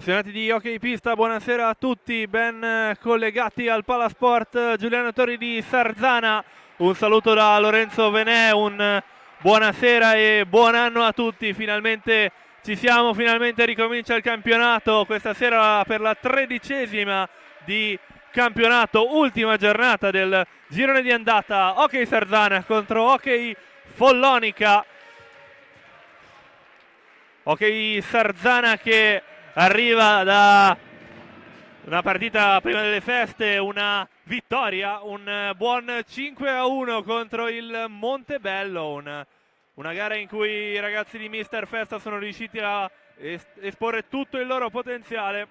Appassionati di hockey pista, buonasera a tutti, ben collegati al Palasport Giuliano Tori di Sarzana. Un saluto da Lorenzo Venè, un buonasera e buon anno a tutti. Finalmente ci siamo, finalmente ricomincia il campionato questa sera per la 13ª di campionato, ultima giornata del girone di andata. Hockey Sarzana contro Hockey Follonica. Hockey Sarzana che arriva da una partita prima delle feste, una vittoria, un buon 5-1 contro il Montebello, una gara in cui i ragazzi di Mister Festa sono riusciti a esporre tutto il loro potenziale.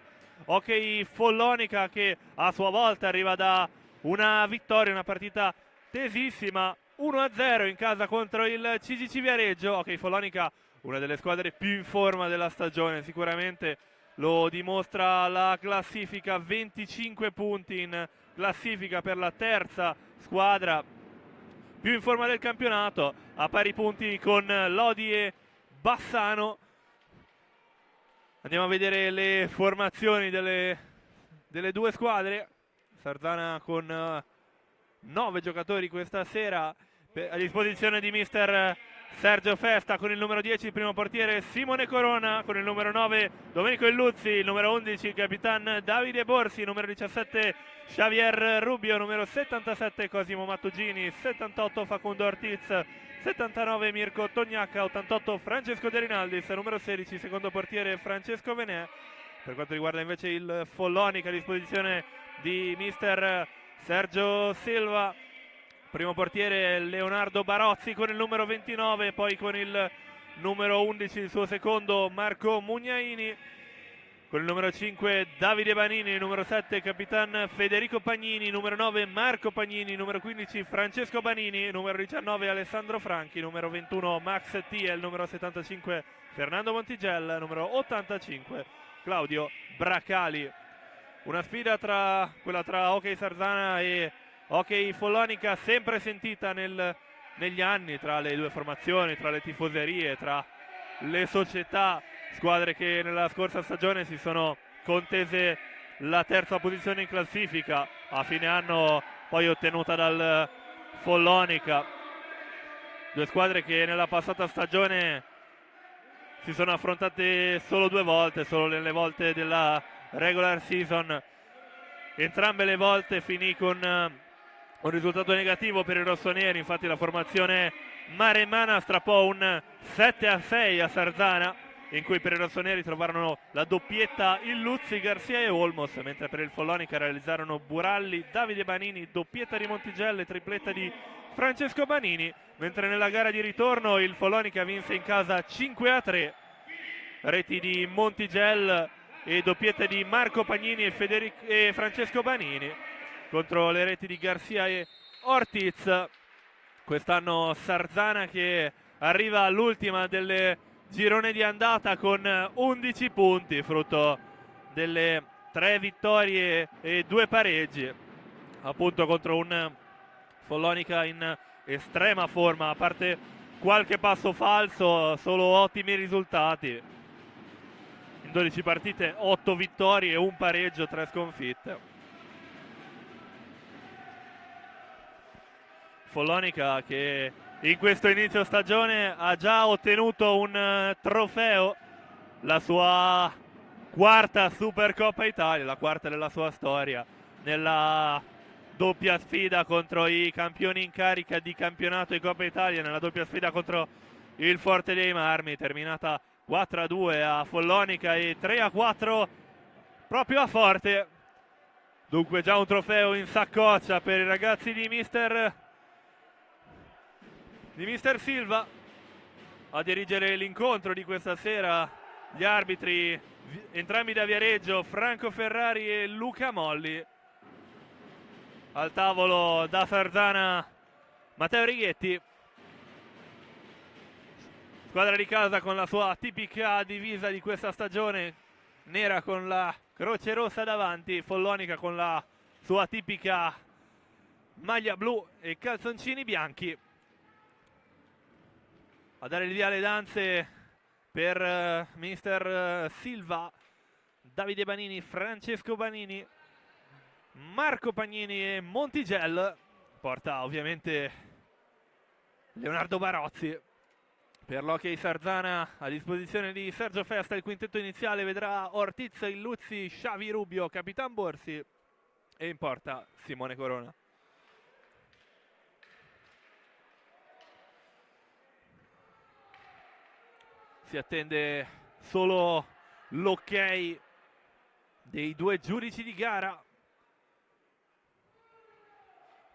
Hockey Follonica che a sua volta arriva da una vittoria, una partita tesissima, 1-0 in casa contro il CGC Viareggio. Hockey Follonica, una delle squadre più in forma della stagione, sicuramente lo dimostra la classifica, 25 punti in classifica per la terza squadra più in forma del campionato, a pari punti con Lodi e Bassano. Andiamo a vedere le formazioni delle due squadre. Sarzana con 9 giocatori questa sera a disposizione di mister Sergio Festa, con il numero 10 il primo portiere Simone Corona, con il numero 9 Domenico Illuzzi, il numero 11 il capitan Davide Borsi, il numero 17 Xavier Rubio, numero 77 Cosimo Mattugini, 78 Facundo Ortiz, 79 Mirko Tognacca, 88 Francesco De Rinaldis, numero 16 secondo portiere Francesco Venè. Per quanto riguarda invece il Follonica, a disposizione di mister Sergio Silva, primo portiere Leonardo Barozzi con il numero 29, poi con il numero 11 il suo secondo Marco Mugnaini, con il numero 5 Davide Banini, numero 7 capitan Federico Pagnini, numero 9 Marco Pagnini, numero 15 Francesco Banini, numero 19 Alessandro Franchi, numero 21 Max Tiel, numero 75 Fernando Montigel, numero 85 Claudio Bracali. Una sfida quella tra Hockey Sarzana e Hockey Follonica, sempre sentita negli anni, tra le due formazioni, tra le tifoserie, tra le società, squadre che nella scorsa stagione si sono contese la terza posizione in classifica, a fine anno poi ottenuta dal Follonica. Due squadre che nella passata stagione si sono affrontate solo due volte, solo nelle volte della regular season. Entrambe le volte finì con un risultato negativo per i rossoneri, infatti la formazione maremmana strappò un 7-6 a Sarzana, in cui per i rossoneri trovarono la doppietta Illuzzi, Garcia e Olmos, mentre per il Follonica realizzarono Buralli, Davide Banini, doppietta di Montigelle, tripletta di Francesco Banini, mentre nella gara di ritorno il Follonica vinse in casa 5-3, reti di Montigel e doppiette di Marco Pagnini e Francesco Banini contro le reti di Garcia e Ortiz. Quest'anno Sarzana che arriva all'ultima del girone di andata con 11 punti, frutto delle 3 vittorie e 2 pareggi, appunto contro un Follonica in estrema forma, a parte qualche passo falso, solo ottimi risultati. In 12 partite 8 vittorie, 1 pareggio, 3 sconfitte. Follonica che in questo inizio stagione ha già ottenuto un trofeo, la sua quarta Supercoppa Italia, la quarta della sua storia, nella doppia sfida contro i campioni in carica di campionato e Coppa Italia, nella doppia sfida contro il Forte dei Marmi, terminata 4-2 a Follonica e 3-4 proprio a Forte. Dunque già un trofeo in saccoccia per i ragazzi di mister Silva. A dirigere l'incontro di questa sera gli arbitri, entrambi da Viareggio, Franco Ferrari e Luca Molli. Al tavolo da Sarzana Matteo Righetti, squadra di casa con la sua tipica divisa di questa stagione, nera con la croce rossa davanti, Follonica con la sua tipica maglia blu e calzoncini bianchi. A dare il via alle danze per mister Silva Davide Banini, Francesco Banini, Marco Pagnini e Montigel. Porta ovviamente Leonardo Barozzi. Per l'Hockey Sarzana a disposizione di Sergio Festa il quintetto iniziale vedrà Ortiz, Illuzzi, Xavi Rubio, Capitan Borsi e in porta Simone Corona. Si attende solo l'ok dei due giudici di gara.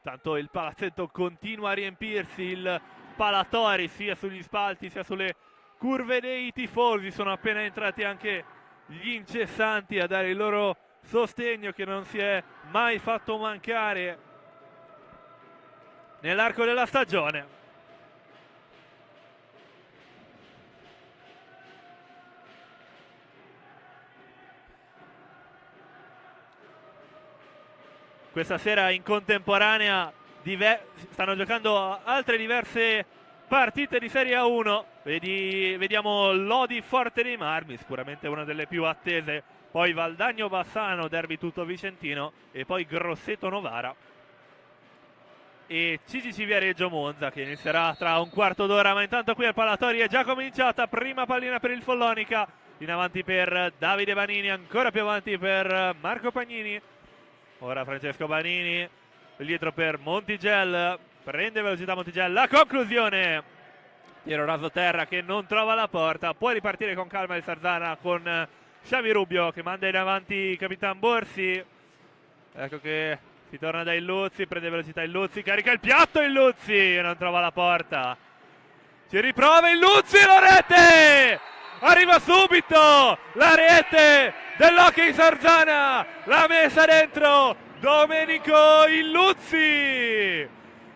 Tanto il palazzetto continua a riempirsi, il Palatori sia sugli spalti sia sulle curve dei tifosi. Sono appena entrati anche gli incessanti a dare il loro sostegno che non si è mai fatto mancare nell'arco della stagione. Questa sera in contemporanea stanno giocando altre diverse partite di Serie A1. Vediamo Lodi Forte dei Marmi, sicuramente una delle più attese. Poi Valdagno Bassano, derby tutto vicentino. E poi Grosseto Novara. E CGC Viareggio Monza che inizierà tra un quarto d'ora. Ma intanto qui al Palatori è già cominciata. Prima pallina per il Follonica. In avanti per Davide Banini, ancora più avanti per Marco Pagnini. Ora Francesco Banini, dietro per Montigel, prende velocità Montigel, la conclusione, tiro raso terra che non trova la porta, può ripartire con calma il Sarzana con Xavi Rubio che manda in avanti Capitan Borsi, ecco che si torna da Illuzzi, prende velocità Illuzzi, carica il piatto Illuzzi, non trova la porta, ci riprova Illuzzi, la rete! Arriva subito la rete dell'Hockey Sarzana, la messa dentro Domenico Illuzzi,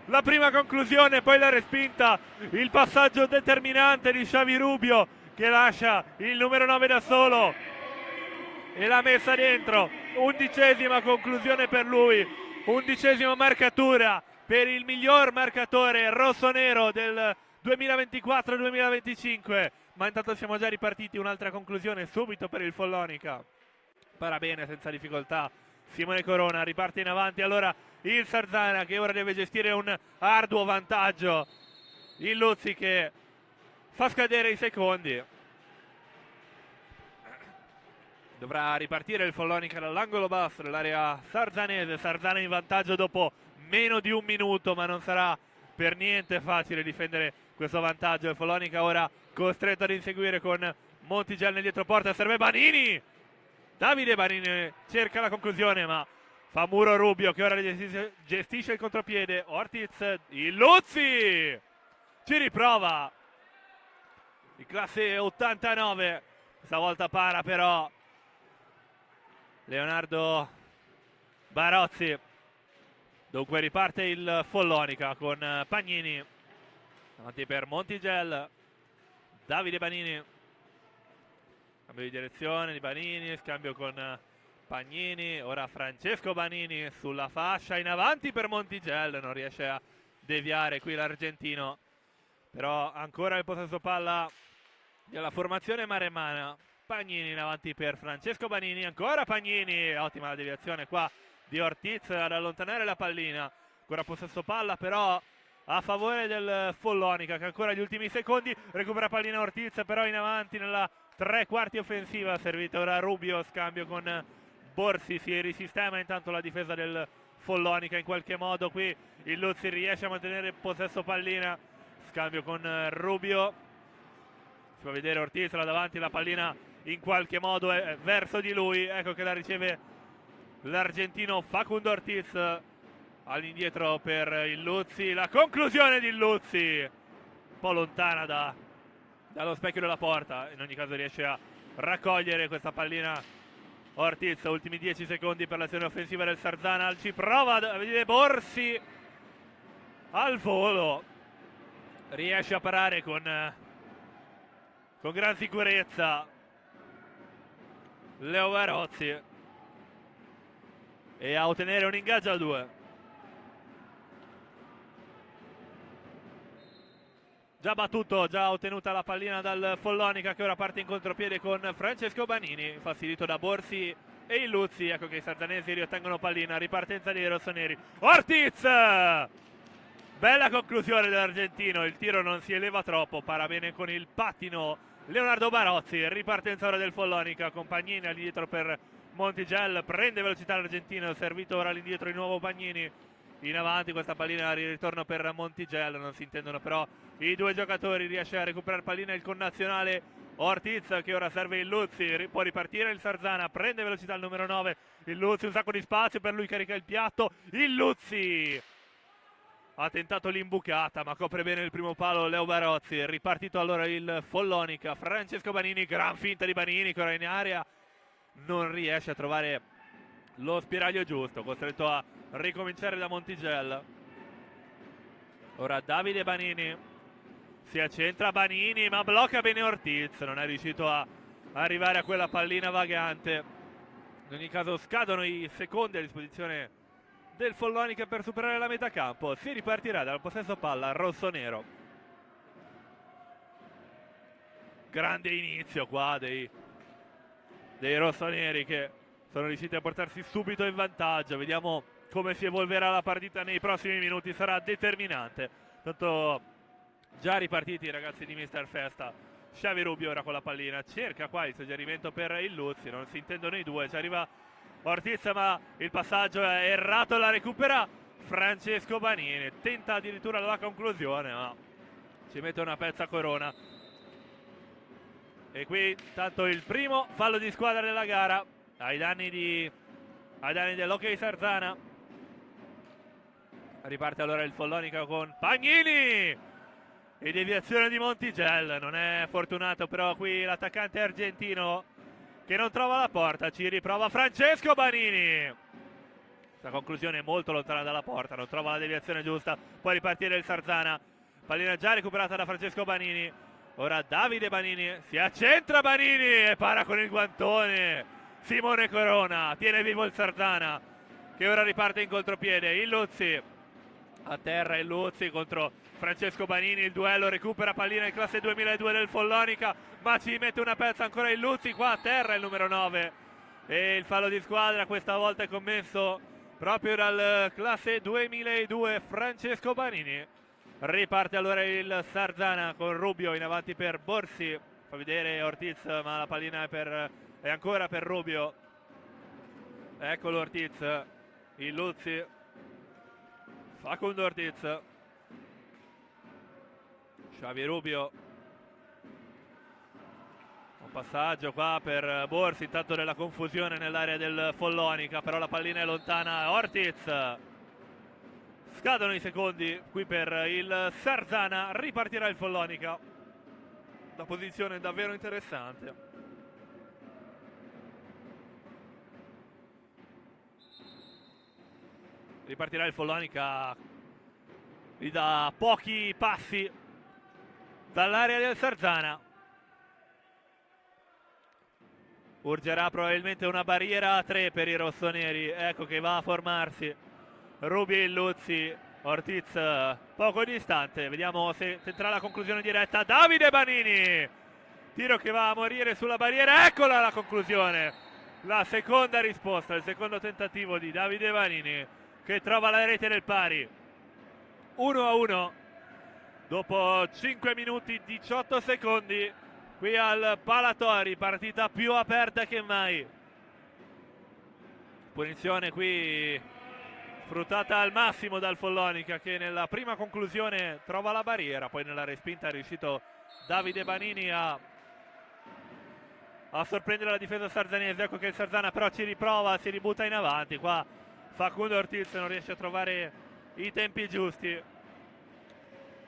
la prima conclusione, poi la respinta, il passaggio determinante di Xavi Rubio che lascia il numero 9 da solo e la messa dentro, 11ª conclusione per lui, 11ª marcatura per il miglior marcatore rossonero del 2024-2025. Ma intanto siamo già ripartiti, un'altra conclusione subito per il Follonica. Para bene, senza difficoltà. Simone Corona riparte in avanti, allora il Sarzana che ora deve gestire un arduo vantaggio. Illuzzi che fa scadere i secondi. Dovrà ripartire il Follonica dall'angolo basso dell'area sarzanese. Sarzana in vantaggio dopo meno di un minuto, ma non sarà per niente facile difendere questo vantaggio. Il Follonica ora costretto ad inseguire con Montigel nel dietroporta, serve Banini, Davide Banini cerca la conclusione ma fa muro Rubio che ora gestisce il contropiede. Ortiz, Illuzzi ci riprova di classe 89, stavolta para però Leonardo Barozzi. Dunque riparte il Follonica con Pagnini avanti per Montigel, Davide Banini, cambio di direzione di Banini, scambio con Pagnini, ora Francesco Banini sulla fascia in avanti per Montigel, non riesce a deviare qui l'argentino, però ancora il possesso palla della formazione maremmana. Pagnini in avanti per Francesco Banini, ancora Pagnini, ottima la deviazione qua di Ortiz ad allontanare la pallina, ancora possesso palla però a favore del Follonica che ancora agli ultimi secondi recupera pallina Ortiz, però in avanti nella tre quarti offensiva, servita ora Rubio, scambio con Borsi, si risistema intanto la difesa del Follonica in qualche modo qui, Illuzzi riesce a mantenere il possesso pallina, scambio con Rubio, si fa vedere Ortiz là davanti, la pallina in qualche modo è verso di lui, ecco che la riceve l'argentino Facundo Ortiz, all'indietro per Illuzzi, la conclusione di Illuzzi un po' lontana dallo specchio della porta, in ogni caso riesce a raccogliere questa pallina Ortiz. Ultimi 10 secondi per l'azione offensiva del Sarzana, ci prova a vedere Borsi al volo, riesce a parare con gran sicurezza Leo Barozzi e a ottenere un ingaggio a 2. già battuto, già ottenuta la pallina dal Follonica, che ora parte in contropiede con Francesco Banini, infastidito da Borsi e Illuzzi. Ecco che i sardanesi riottengono pallina, ripartenza dei rossoneri. Ortiz! Bella conclusione dell'argentino, il tiro non si eleva troppo, para bene con il pattino Leonardo Barozzi. Ripartenza ora del Follonica con Pagnini all'indietro per Montigel, prende velocità l'argentino, servito ora all'indietro di nuovo Pagnini. In avanti questa pallina di ritorno per Montigel, non si intendono però i due giocatori, riesce a recuperare pallina il connazionale Ortiz, che ora serve Illuzzi, può ripartire il Sarzana, prende velocità il numero 9, Illuzzi, un sacco di spazio per lui, carica il piatto, Illuzzi ha tentato l'imbucata ma copre bene il primo palo Leo Barozzi. Ripartito allora il Follonica, Francesco Banini, gran finta di Banini che ora in area non riesce a trovare lo spiraglio giusto, costretto a ricominciare da Montigel. Ora Davide Banini, si accentra Banini ma blocca bene Ortiz, non è riuscito a arrivare a quella pallina vagante. In ogni caso scadono i secondi a disposizione del Follonica per superare la metà campo. Si ripartirà dal possesso palla rossonero. Grande inizio qua dei rossoneri, che sono riusciti a portarsi subito in vantaggio. Vediamo come si evolverà la partita nei prossimi minuti, sarà determinante. Tanto già ripartiti i ragazzi di Mister Festa. Xavi Rubio ora con la pallina, cerca qua il suggerimento per Illuzzi, non si intendono i due, ci arriva Ortiz ma il passaggio è errato, la recupera Francesco Banini, tenta addirittura la conclusione ma ci mette una pezza Corona. E qui tanto il primo fallo di squadra della gara ai danni dell'Hockey Sarzana. Riparte allora il Follonica con Pagnini e deviazione di Montigel, non è fortunato però qui l'attaccante argentino, che non trova la porta. Ci riprova Francesco Banini, la conclusione è molto lontana dalla porta, non trova la deviazione giusta. Può ripartire il Sarzana, pallina già recuperata da Francesco Banini. Ora Davide Banini, si accentra Banini e para con il guantone Simone Corona, tiene vivo il Sarzana, che ora riparte in contropiede. Illuzzi a terra, Illuzzi contro Francesco Banini, il duello, recupera pallina in classe 2002 del Follonica ma ci mette una pezza ancora Illuzzi qua a terra il numero 9, e il fallo di squadra questa volta è commesso proprio dal classe 2002 Francesco Banini. Riparte allora il Sarzana con Rubio in avanti per Borsi, fa vedere Ortiz ma la pallina è ancora per Rubio. Eccolo Ortiz, Illuzzi, Facundo Ortiz, Xavi Rubio, un passaggio qua per Borsi, intanto della confusione nell'area del Follonica, però la pallina è lontana. Ortiz, scadono i secondi qui per il Sarzana, ripartirà il Follonica, la posizione è davvero interessante. Ripartirà il Follonica da pochi passi dall'area del Sarzana. Urgerà probabilmente una barriera a 3 per i rossoneri, ecco che va a formarsi Rubio e Illuzzi. Ortiz poco distante, vediamo se tenterà la conclusione diretta Davide Banini, tiro che va a morire sulla barriera, eccola la conclusione, la seconda risposta, il secondo tentativo di Davide Banini, che trova la rete del pari. 1-1 dopo 5 minuti 18 secondi qui al Palatori, partita più aperta che mai. Punizione qui sfruttata al massimo dal Follonica, che nella prima conclusione trova la barriera, poi nella respinta è riuscito Davide Banini a sorprendere la difesa sarzanese. Ecco che il Sarzana però ci riprova, si ributta in avanti, qua Facundo Ortiz non riesce a trovare i tempi giusti.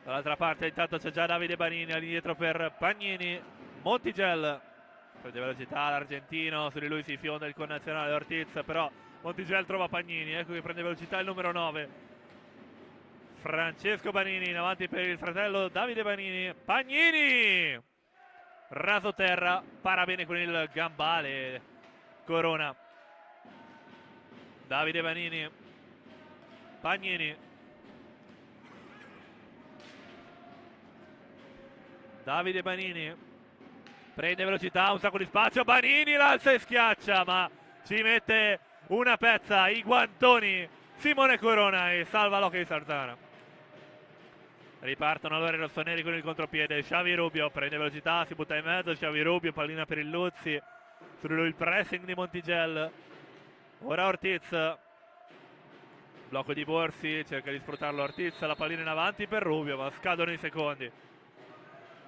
Dall'altra parte intanto c'è già Davide Banini all'indietro per Pagnini. Montigel prende velocità l'argentino, su di lui si fionda il connazionale Ortiz, però Montigel trova Pagnini, ecco che prende velocità il numero 9 Francesco Banini, in avanti per il fratello Davide Banini. Pagnini raso terra, para bene con il gambale Corona. Davide Banini, Pagnini, Davide Banini prende velocità, un sacco di spazio, Banini l'alza e schiaccia, ma ci mette una pezza, i guantoni Simone Corona e salva l'Hockey Sarzana. Ripartono allora i rossoneri con il contropiede. Xavi Rubio prende velocità, si butta in mezzo, Xavi Rubio, pallina per il Luzzi, su lui il pressing di Montigel. Ora Ortiz, blocco di Borsi, cerca di sfruttarlo Ortiz, la pallina in avanti per Rubio, ma scadono i secondi.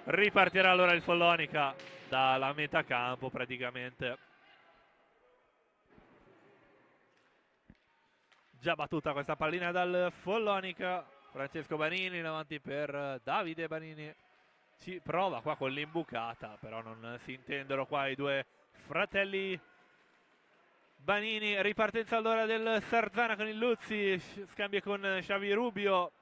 Ripartirà allora il Follonica dalla metà campo praticamente. Già battuta questa pallina dal Follonica. Francesco Banini in avanti per Davide Banini. Ci prova qua con l'imbucata, però non si intendono qua i due fratelli Banini. Ripartenza allora del Sarzana con il Luzzi, scambia con Xavi Rubio.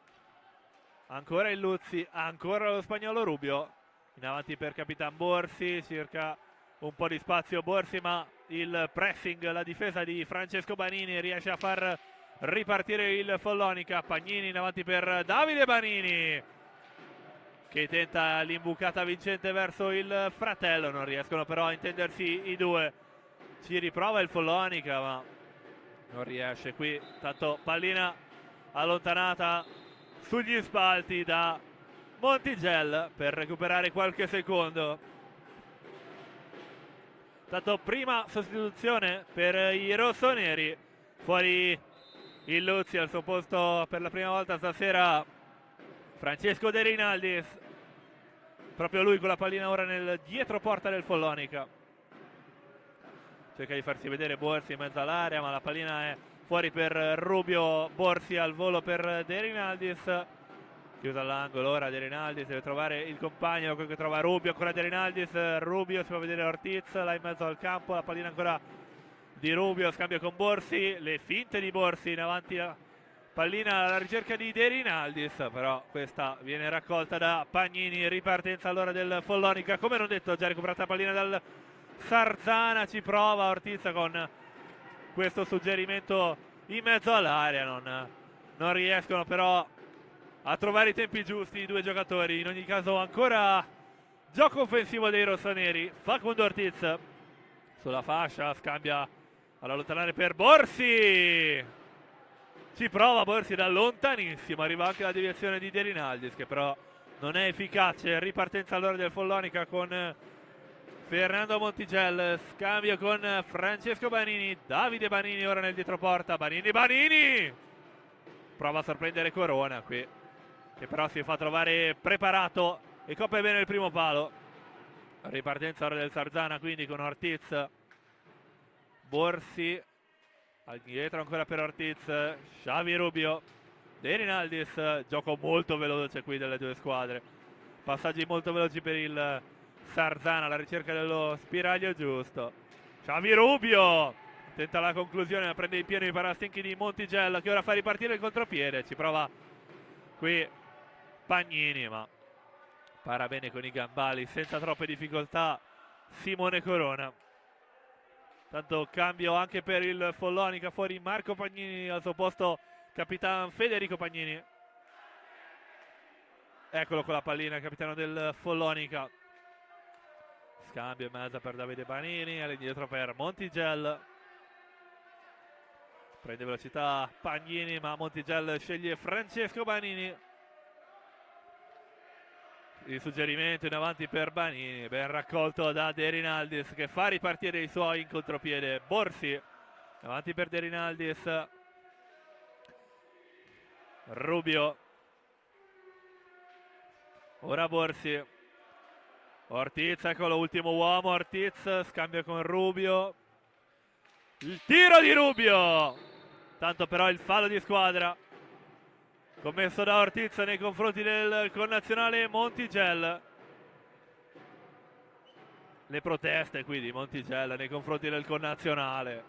Ancora il Luzzi, ancora lo spagnolo Rubio. In avanti per Capitan Borsi, cerca un po' di spazio Borsi, ma il pressing, la difesa di Francesco Banini riesce a far ripartire il Follonica. Pagnini in avanti per Davide Banini, che tenta l'imbucata vincente verso il fratello, non riescono però a intendersi i due. Ci riprova il Follonica, ma non riesce qui. Tanto pallina allontanata sugli spalti da Montigel per recuperare qualche secondo. Tanto prima sostituzione per i rossoneri, fuori il Luzzi, al suo posto per la prima volta stasera Francesco De Rinaldis, proprio lui con la pallina ora nel dietro porta del Follonica. Cerca di farsi vedere Borsi in mezzo all'area, ma la pallina è fuori per Rubio. Borsi al volo per De Rinaldis, chiusa all'angolo ora De Rinaldis, deve trovare il compagno che trova Rubio, ancora De Rinaldis, Rubio si fa vedere Ortiz, là in mezzo al campo, la pallina ancora di Rubio, scambio con Borsi, le finte di Borsi in avanti, la pallina alla ricerca di De Rinaldis, però questa viene raccolta da Pagnini. Ripartenza allora del Follonica, come non detto, già recuperata la pallina dal Sarzana, ci prova Ortiz con questo suggerimento in mezzo all'area, non riescono però a trovare i tempi giusti i due giocatori. In ogni caso ancora gioco offensivo dei rossoneri. Facundo Ortiz sulla fascia, scambia all'allontanare per Borsi, ci prova Borsi da lontanissimo, arriva anche la deviazione di De Rinaldis che però non è efficace. Ripartenza allora del Follonica con Fernando Montigel, scambio con Francesco Banini, Davide Banini ora nel dietroporta, Banini prova a sorprendere Corona qui, che però si fa trovare preparato e copre bene il primo palo. Ripartenza ora del Sarzana quindi con Ortiz, Borsi, dietro ancora per Ortiz, Xavi Rubio, De Rinaldis, gioco molto veloce qui delle due squadre, passaggi molto veloci per il Sarzana alla ricerca dello spiraglio giusto. Xavi Rubio tenta la conclusione, ma prende in pieno i parastinchi di Montigel che ora fa ripartire il contropiede, ci prova qui Pagnini ma para bene con i gambali senza troppe difficoltà Simone Corona. Tanto cambio anche per il Follonica, fuori Marco Pagnini, al suo posto Capitan Federico Pagnini. Eccolo con la pallina il capitano del Follonica. Scambio in mezzo per Davide Banini, all'indietro per Montigel. Prende velocità Pagnini, ma Montigel sceglie Francesco Banini. Il suggerimento in avanti per Banini, ben raccolto da De Rinaldis che fa ripartire i suoi in contropiede. Borsi avanti per De Rinaldis, Rubio, ora Borsi, Ortiz, eccolo ultimo uomo, Ortiz, scambio con Rubio, il tiro di Rubio, tanto però il fallo di squadra commesso da Ortiz nei confronti del connazionale Montigel. Le proteste qui di Montigel nei confronti del connazionale,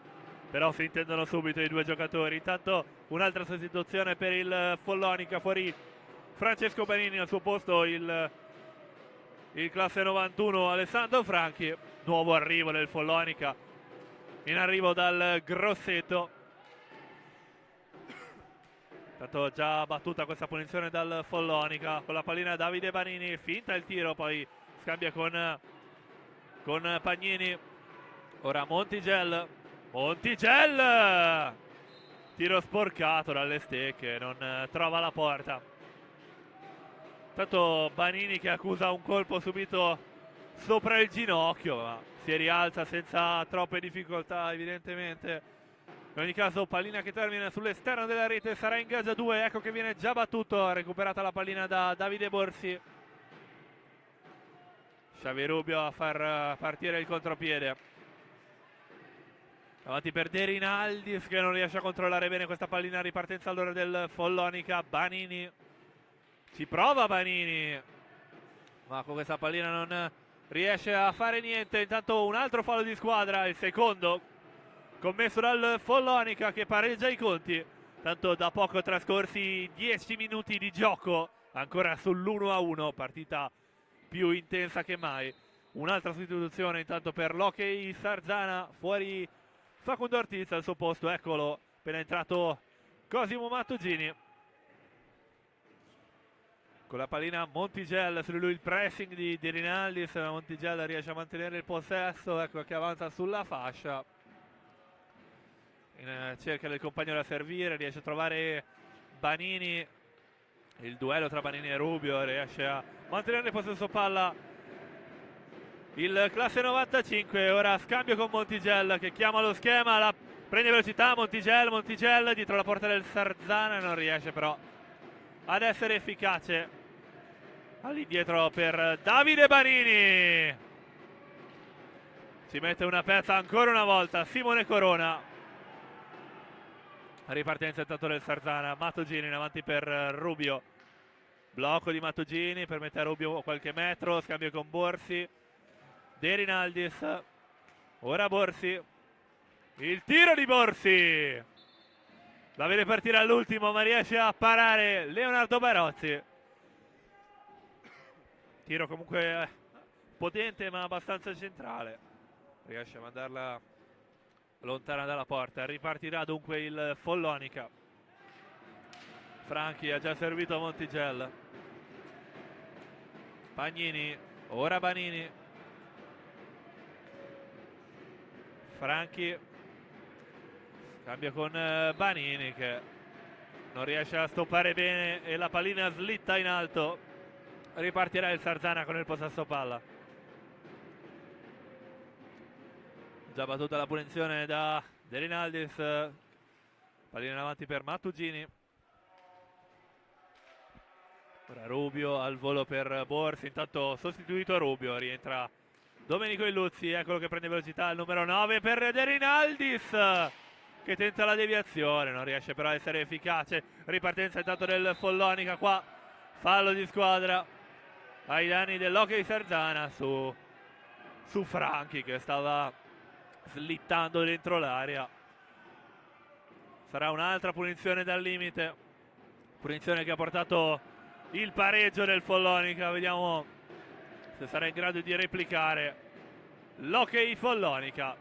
però si intendono subito i due giocatori. Intanto un'altra sostituzione per il Follonica, fuori Francesco Banini, al suo posto il classe 91 Alessandro Franchi. Nuovo arrivo del Follonica, in arrivo dal Grosseto. Tanto già battuta questa punizione dal Follonica. Con la pallina Davide Banini, finta il tiro, poi scambia con Pagnini. Ora Montigel. Montigel! Tiro sporcato dalle stecche, non trova la porta. Tanto Banini che accusa un colpo subito sopra il ginocchio, ma si rialza senza troppe difficoltà evidentemente. In ogni caso pallina che termina sull'esterno della rete, sarà in gaggia 2, ecco che viene già battuto, recuperata la pallina da Davide Borsi. Xavi Rubio a far partire il contropiede. Avanti per De Rinaldis che non riesce a controllare bene questa pallina, ripartenza allora del Follonica. Banini, ci prova Banini, ma con questa pallina non riesce a fare niente. Intanto un altro fallo di squadra, il secondo commesso dal Follonica che pareggia i conti. Tanto da poco trascorsi 10 minuti di gioco, ancora sull'1-1, partita più intensa che mai. Un'altra sostituzione intanto per l'Hockey Sarzana, fuori Facundo Ortiz, al suo posto eccolo appena entrato Cosimo Mattugini. Con la pallina Montigel, su lui il pressing di Rinaldis. Montigel riesce a mantenere il possesso, ecco che avanza sulla fascia in cerca del compagno da servire, riesce a trovare Banini. Il duello tra Banini e Rubio, riesce a mantenere il possesso palla il classe 95. Ora scambio con Montigel che chiama lo schema, la prende velocità Montigel dietro la porta del Sarzana, non riesce però ad essere efficace. All'indietro per Davide Banini, ci mette una pezza ancora una volta Simone Corona. Ripartenza intanto del Sarzana, Mattugini in avanti per Rubio, blocco di Mattugini, permette a Rubio qualche metro, scambio con Borsi. De Rinaldis, ora Borsi, il tiro di Borsi, la vede partire all'ultimo ma riesce a parare Leonardo Barozzi. Tiro comunque potente ma abbastanza centrale, riesce a mandarla lontana dalla porta. Ripartirà dunque il Follonica. Franchi ha già servito a Montigel. Pagnini, ora Banini. Franchi cambia con Banini che non riesce a stoppare bene e la pallina slitta in alto. Ripartirà il Sarzana con il possesso palla. Già battuta la punizione da De Rinaldis. Pallina in avanti per Mattugini. Ora Rubio al volo per Borsi, intanto sostituito a Rubio, rientra Domenico Illuzzi, eccolo che prende velocità il numero 9 per De Rinaldis che tenta la deviazione, non riesce però a essere efficace. Ripartenza intanto del Follonica, qua fallo di squadra ai danni dell'Hockey Sarzana su Franchi che stava slittando dentro l'area. Sarà un'altra punizione dal limite, punizione che ha portato il pareggio del Follonica. Vediamo se sarà in grado di replicare l'Hockey Follonica.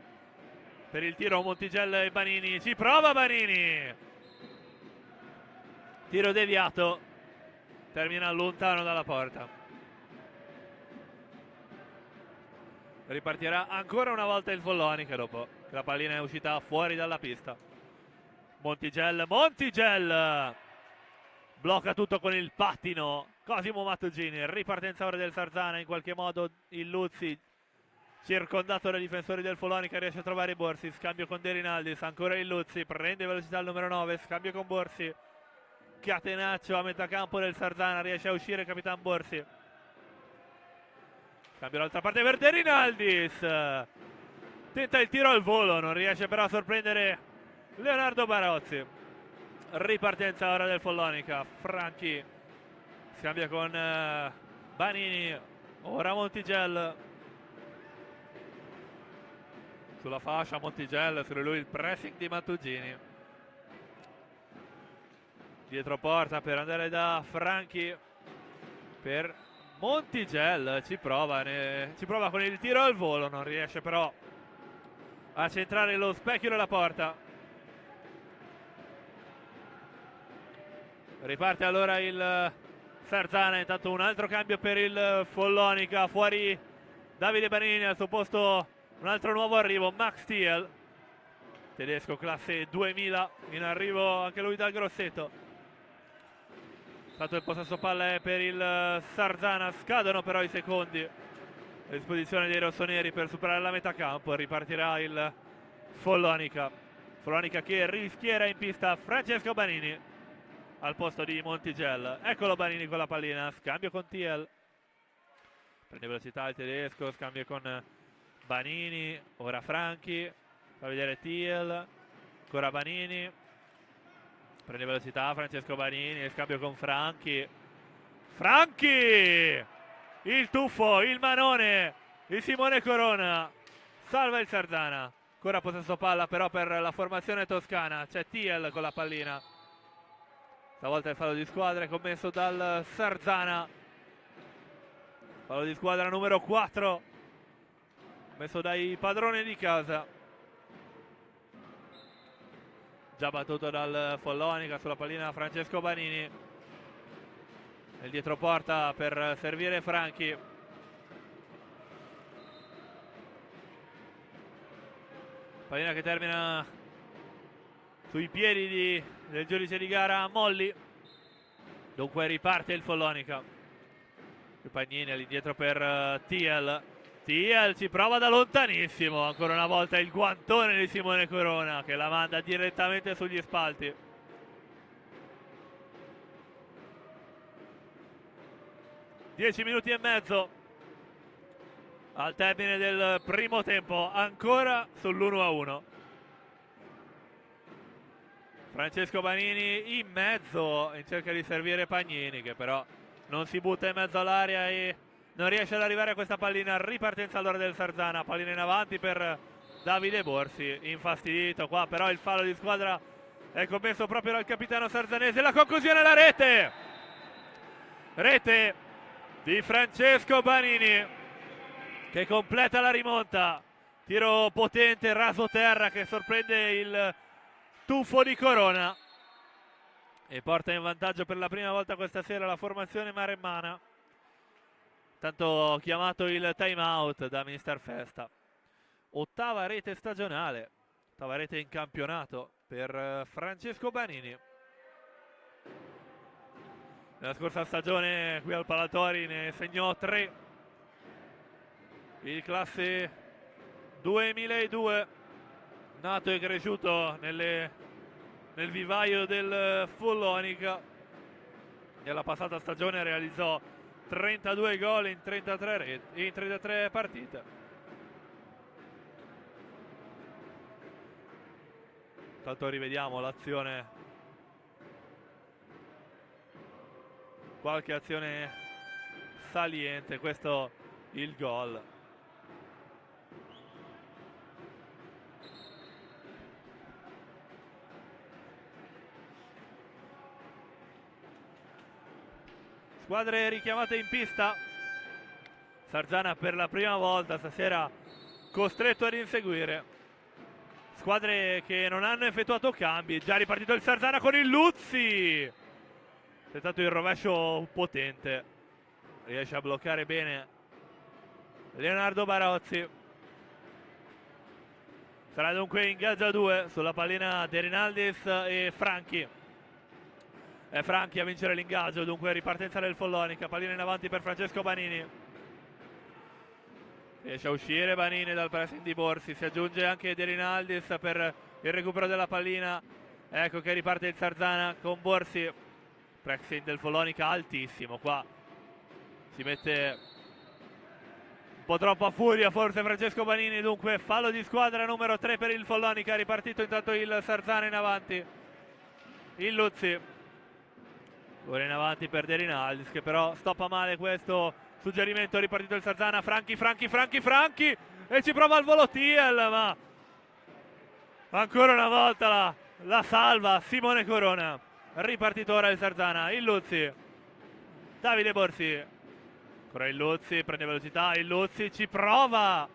Per il tiro Montigel e Banini, ci prova Banini, tiro deviato, termina lontano dalla porta. Ripartirà ancora una volta il Follonica dopo che la pallina è uscita fuori dalla pista. Montigel blocca tutto con il pattino Cosimo Mattugini. Ripartenza ora del Sarzana, in qualche modo Illuzzi circondato dai difensori del Follonica riesce a trovare Borsi, scambio con De Rinaldis, ancora Illuzzi, prende velocità il numero 9, scambio con Borsi, catenaccio a metà campo del Sarzana, riesce a uscire il Capitan Borsi, cambio dall'altra parte per De Rinaldis, tenta il tiro al volo, non riesce però a sorprendere Leonardo Barozzi. Ripartenza ora del Follonica, Franchi scambia con Banini, ora Montigel sulla fascia, Montigel, su lui il pressing di Mattugini, dietro porta per andare da Franchi per Montigel, ci prova con il tiro al volo, non riesce però a centrare lo specchio della porta. Riparte allora il Sarzana, intanto un altro cambio per il Follonica, fuori Davide Banini, al suo posto un altro nuovo arrivo, Max Thiel, tedesco classe 2000, in arrivo anche lui dal Grosseto. Tanto il possesso palla è per il Sarzana, scadono però i secondi a disposizione dei rossoneri per superare la metà campo. Ripartirà il Follonica che rischierà in pista Francesco Banini al posto di Montigel. Eccolo Banini con la pallina, scambio con Thiel, prende velocità il tedesco, scambio con Banini, ora Franchi, fa vedere Thiel, ancora Banini, prende velocità Francesco Banini, scambio con Franchi, il tuffo, il manone di Simone Corona, salva il Sarzana. Ancora possesso palla però per la formazione toscana, c'è Thiel con la pallina, stavolta il fallo di squadra è commesso dal Sarzana, fallo di squadra numero 4 messo dai padroni di casa, già battuto dal Follonica. Sulla pallina Francesco Banini, nel dietroporta per servire Franchi, pallina che termina sui piedi del giudice di gara Molli. Dunque riparte il Follonica, Pagnini all'indietro per Thiel ci prova da lontanissimo, ancora una volta il guantone di Simone Corona che la manda direttamente sugli spalti. Dieci minuti e mezzo al termine del primo tempo, ancora sull'1-1. Francesco Banini in mezzo in cerca di servire Pagnini, che però non si butta in mezzo all'area e non riesce ad arrivare a questa pallina. Ripartenza allora del Sarzana, pallina in avanti per Davide Borsi, infastidito qua, però il fallo di squadra è commesso proprio dal capitano sarzanese. La conclusione alla rete di Francesco Banini che completa la rimonta, tiro potente, raso terra che sorprende il tuffo di Corona e porta in vantaggio per la prima volta questa sera la formazione maremmana. Tanto chiamato il time out da Mister Festa. Ottava rete stagionale, ottava rete in campionato per Francesco Banini. Nella scorsa stagione qui al Palatori ne segnò 3. Il classe 2002, nato e cresciuto nel vivaio del Follonica. Nella passata stagione realizzò 32 gol in 33 partite. Tanto rivediamo l'azione, qualche azione saliente, questo il gol. Squadre richiamate in pista. Sarzana per la prima volta stasera costretto ad inseguire. Squadre che non hanno effettuato cambi. Già ripartito il Sarzana con il Luzzi. È stato il rovescio potente. Riesce a bloccare bene Leonardo Barozzi. Sarà dunque in gaggio a 2 sulla pallina De Rinaldis e Franchi. È Franchi a vincere l'ingaggio, dunque ripartenza del Follonica, pallina in avanti per Francesco Banini. Riesce a uscire Banini dal pressing di Borsi, si aggiunge anche De Rinaldis per il recupero della pallina. Ecco che riparte il Sarzana con Borsi. Pressing del Follonica altissimo, qua si mette un po' troppo a furia forse Francesco Banini, dunque fallo di squadra numero 3 per il Follonica. Ripartito intanto il Sarzana in avanti, il Luzzi. Ora in avanti per De Rinaldis che però stoppa male questo suggerimento. Ripartito il Sarzana, Franchi e ci prova il volo Thiel, ma ancora una volta la salva Simone Corona. Ripartito ora il Sarzana, il Luzzi, Davide Borsi, ancora il Luzzi, prende velocità, il Luzzi ci prova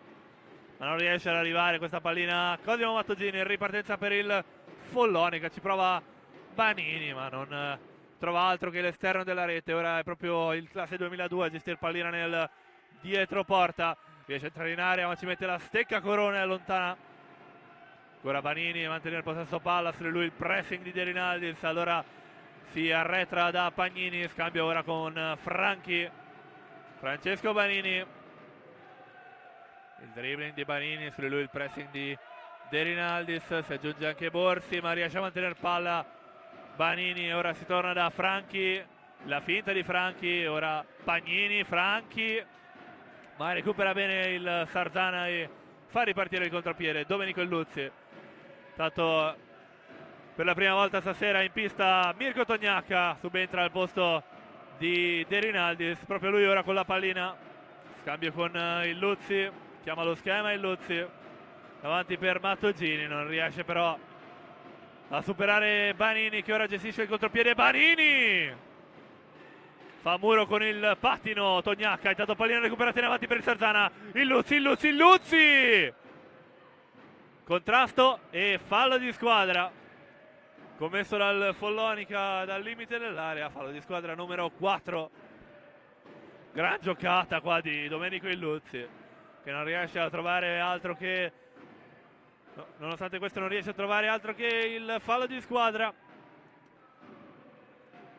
ma non riesce ad arrivare questa pallina. Cosimo Mattogini, ripartenza per il Follonica, ci prova Banini ma non trova altro che l'esterno della rete. Ora è proprio il classe 2002 a gestire pallina nel dietro porta, riesce a entrare in area ma ci mette la stecca Corona e allontana ancora Banini a mantenere il possesso palla. Su lui il pressing di De Rinaldis, allora si arretra da Pagnini, scambio ora con Franchi, Francesco Banini, il dribbling di Banini, su lui il pressing di De Rinaldis, si aggiunge anche Borsi ma riesce a mantenere palla Banini. Ora si torna da Franchi, la finta di Franchi, ora Pagnini, Franchi, ma recupera bene il Sarzana e fa ripartire il contropiede Domenico Illuzzi. Tanto per la prima volta stasera in pista Mirko Tognacca, subentra al posto di De Rinaldis, proprio lui ora con la pallina, scambio con Illuzzi, chiama lo schema Illuzzi, davanti per Mattogini, non riesce però a superare Banini che ora gestisce il contropiede. Banini fa muro con il pattino Tognacca, intanto pallina recuperata in avanti per il Sarzana. Illuzzi, contrasto e fallo di squadra commesso dal Follonica dal limite dell'area, fallo di squadra numero 4. Gran giocata qua di Domenico Illuzzi che non riesce a trovare altro che nonostante questo non riesce a trovare altro che il fallo di squadra.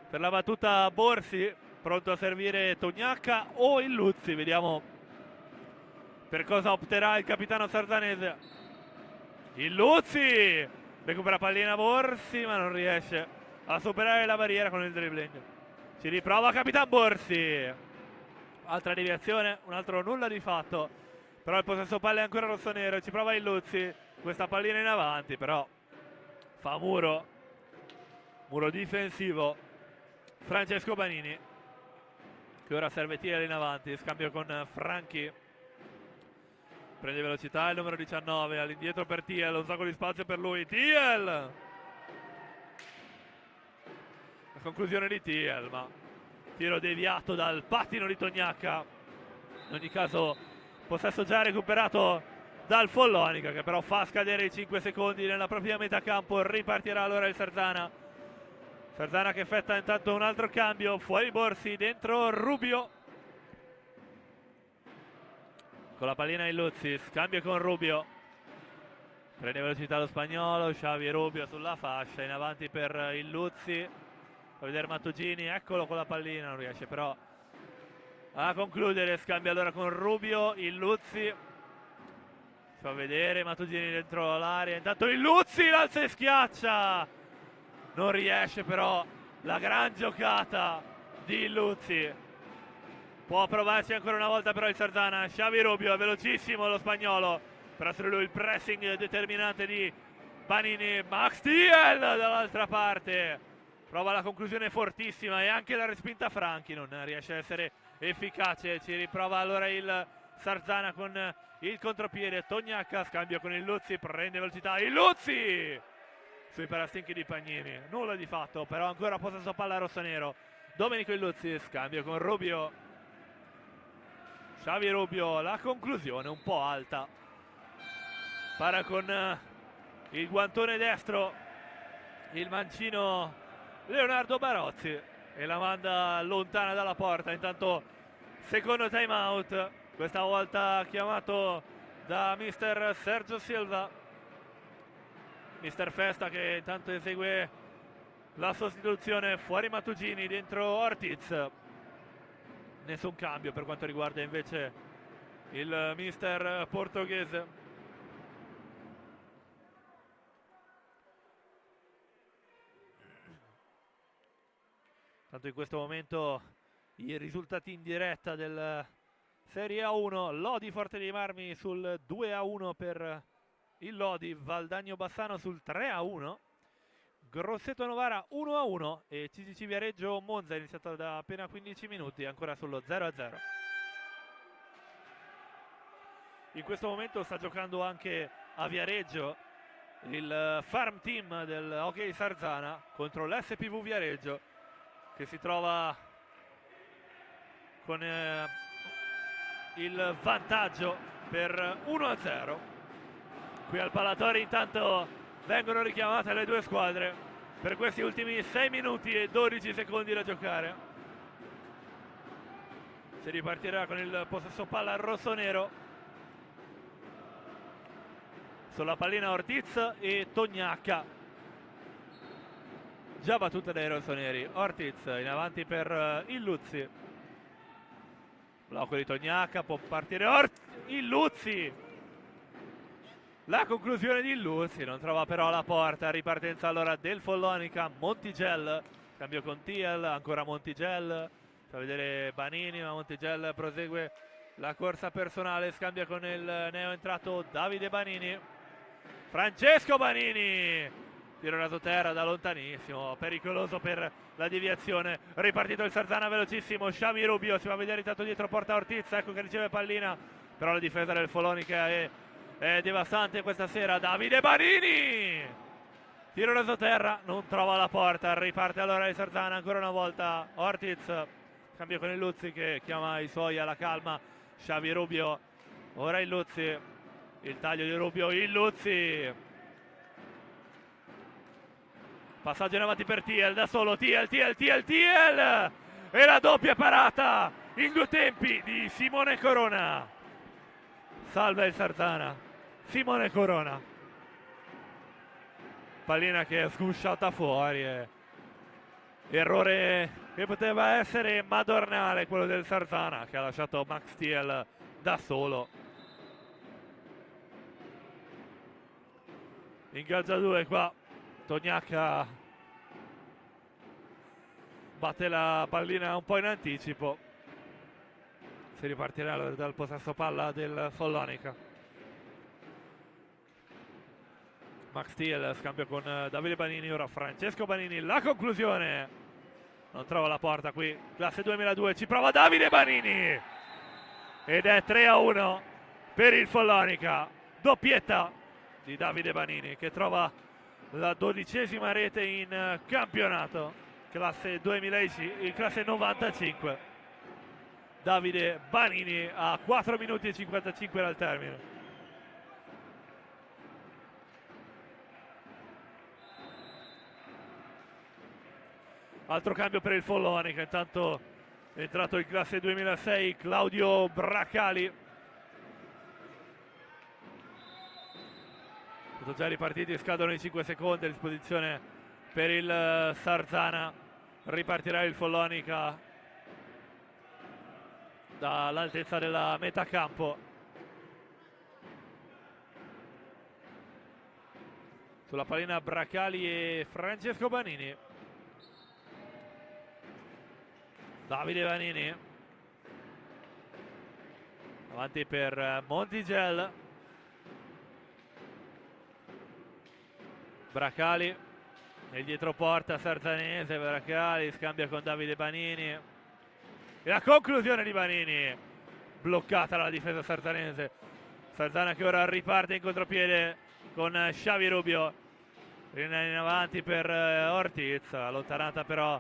Per la battuta Borsi, pronto a servire Tognacca o Illuzzi, vediamo per cosa opterà il capitano sarzanese. Illuzzi recupera pallina Borsi ma non riesce a superare la barriera con il dribbling. Ci riprova Capitan Borsi, altra deviazione, un altro nulla di fatto, però il possesso palla è ancora rossonero. Ci prova Illuzzi, questa pallina in avanti però fa muro difensivo Francesco Banini che ora serve Tiel in avanti, scambio con Franchi, prende velocità il numero 19, all'indietro per Tiel, un sacco di spazio per lui, Tiel, la conclusione di Tiel ma tiro deviato dal pattino di Tognacca. In ogni caso possesso già recuperato dal Follonica che però fa scadere i 5 secondi nella propria metà campo. Ripartirà allora il Sarzana che effetta intanto un altro cambio, fuori Borsi, dentro Rubio con la pallina Illuzzi, scambio con Rubio, prende velocità lo spagnolo, Xavi Rubio sulla fascia, in avanti per Illuzzi, fa vedere Mattugini, eccolo con la pallina, non riesce però a concludere. Scambio allora con Rubio, Illuzzi, fa vedere Mattugini dentro l'area, intanto Illuzzi l'alza e schiaccia, non riesce però, la gran giocata di Illuzzi, può provarci ancora una volta però il Sarzana. Xavi Rubio è velocissimo lo spagnolo, però su lui il pressing determinante di Banini. Max Tiel dall'altra parte prova la conclusione fortissima e anche la respinta Franchi non riesce a essere efficace. Ci riprova allora il Sarzana con il contropiede, Tognacca, scambio con Illuzzi, prende velocità Illuzzi sui parastinchi di Pagnini, nulla di fatto, però ancora possesso palla rossonero. Domenico Illuzzi, scambio con Rubio, Xavi Rubio, la conclusione un po' alta, para con il guantone destro il mancino Leonardo Barozzi e la manda lontana dalla porta. Intanto secondo time out, questa volta chiamato da mister Sergio Silva, mister Festa che intanto esegue la sostituzione, fuori Mattugini, dentro Ortiz. Nessun cambio per quanto riguarda invece il mister portoghese. Tanto in questo momento i risultati in diretta del Serie A1, Lodi Forte dei Marmi sul 2-1 per il Lodi, Valdagno Bassano sul 3-1, Grosseto Novara 1-1 e CCC Viareggio Monza iniziato da appena 15 minuti ancora sullo 0-0. In questo momento sta giocando anche a Viareggio il farm team del Hockey Sarzana contro l'SPV Viareggio che si trova con il vantaggio per 1-0. Qui al Palatori intanto vengono richiamate le due squadre. per questi ultimi 6 minuti e 12 secondi da giocare. Si ripartirà con il possesso palla rossonero. Sulla pallina Ortiz e Tognacca. Già battuta dai rossoneri. Ortiz in avanti per Illuzzi. Blocco di Tognacca, può partire Illuzzi. La conclusione di Illuzzi, non trova però la porta. Ripartenza allora del Follonica. Montigel, cambio con Tiel, ancora Montigel. Fa vedere Banini, ma Montigel prosegue la corsa personale. Scambia con il neo entrato Davide Banini. Francesco Banini. Tiro raso terra da lontanissimo, pericoloso per la deviazione. Ripartito il Sarzana velocissimo. Xavi Rubio si va a vedere intanto dietro, porta Ortiz, ecco che riceve pallina. Però la difesa del Follonica è devastante questa sera. Davide Banini, tiro raso terra, non trova la porta. Riparte allora il Sarzana ancora una volta. Ortiz, cambio con il Luzzi che chiama i suoi alla calma. Xavi Rubio, ora il Luzzi, il taglio di Rubio, il Luzzi. Passaggio in avanti per Tiel, da solo Tiel. E la doppia parata in 2 tempi di Simone Corona. Salva il Sarzana. Simone Corona. Pallina che è sgusciata fuori. Errore che poteva essere madornale, quello del Sarzana, che ha lasciato Max Tiel da solo. Ingaggia 2 qua. Tognacca batte la pallina un po' in anticipo. Si ripartirà dal possesso palla del Follonica. Max Tiel, scambio con Davide Banini, ora Francesco Banini, la conclusione. Non trova la porta qui, classe 2002, ci prova Davide Banini. Ed è 3-1 per il Follonica. Doppietta di Davide Banini che trova la 12ª rete in campionato, classe 2010, classe 95. Davide Banini a 4 minuti e 55 dal termine. Altro cambio per il Follonica, intanto è entrato in classe 2006 Claudio Bracali. Sono già ripartiti, scadono i 5 secondi a disposizione per il Sarzana. Ripartirà il Follonica dall'altezza della metà campo. Sulla pallina Bracali e Francesco Banini. Davide Banini. Avanti per Montigel. Bracali nel dietroporta sarzanese. Bracali scambia con Davide Banini e la conclusione di Banini, bloccata dalla difesa sarzanese. Sarzana che ora riparte in contropiede con Xavi Rubio in avanti per Ortiz, allontanata però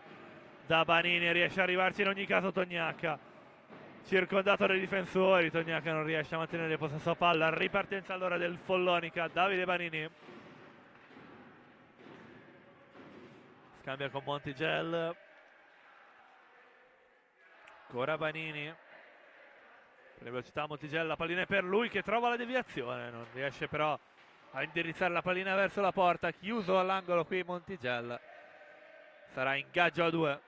da Banini. Riesce a arrivarci in ogni caso Tognacca, circondato dai difensori. Tognacca non riesce a mantenere il possesso palla. Ripartenza allora del Follonica. Davide Banini scambia con Montigel. Ancora Banini. Per le velocità Montigel, la pallina è per lui che trova la deviazione. Non riesce però a indirizzare la pallina verso la porta. Chiuso all'angolo qui Montigel. Sarà ingaggio a 2.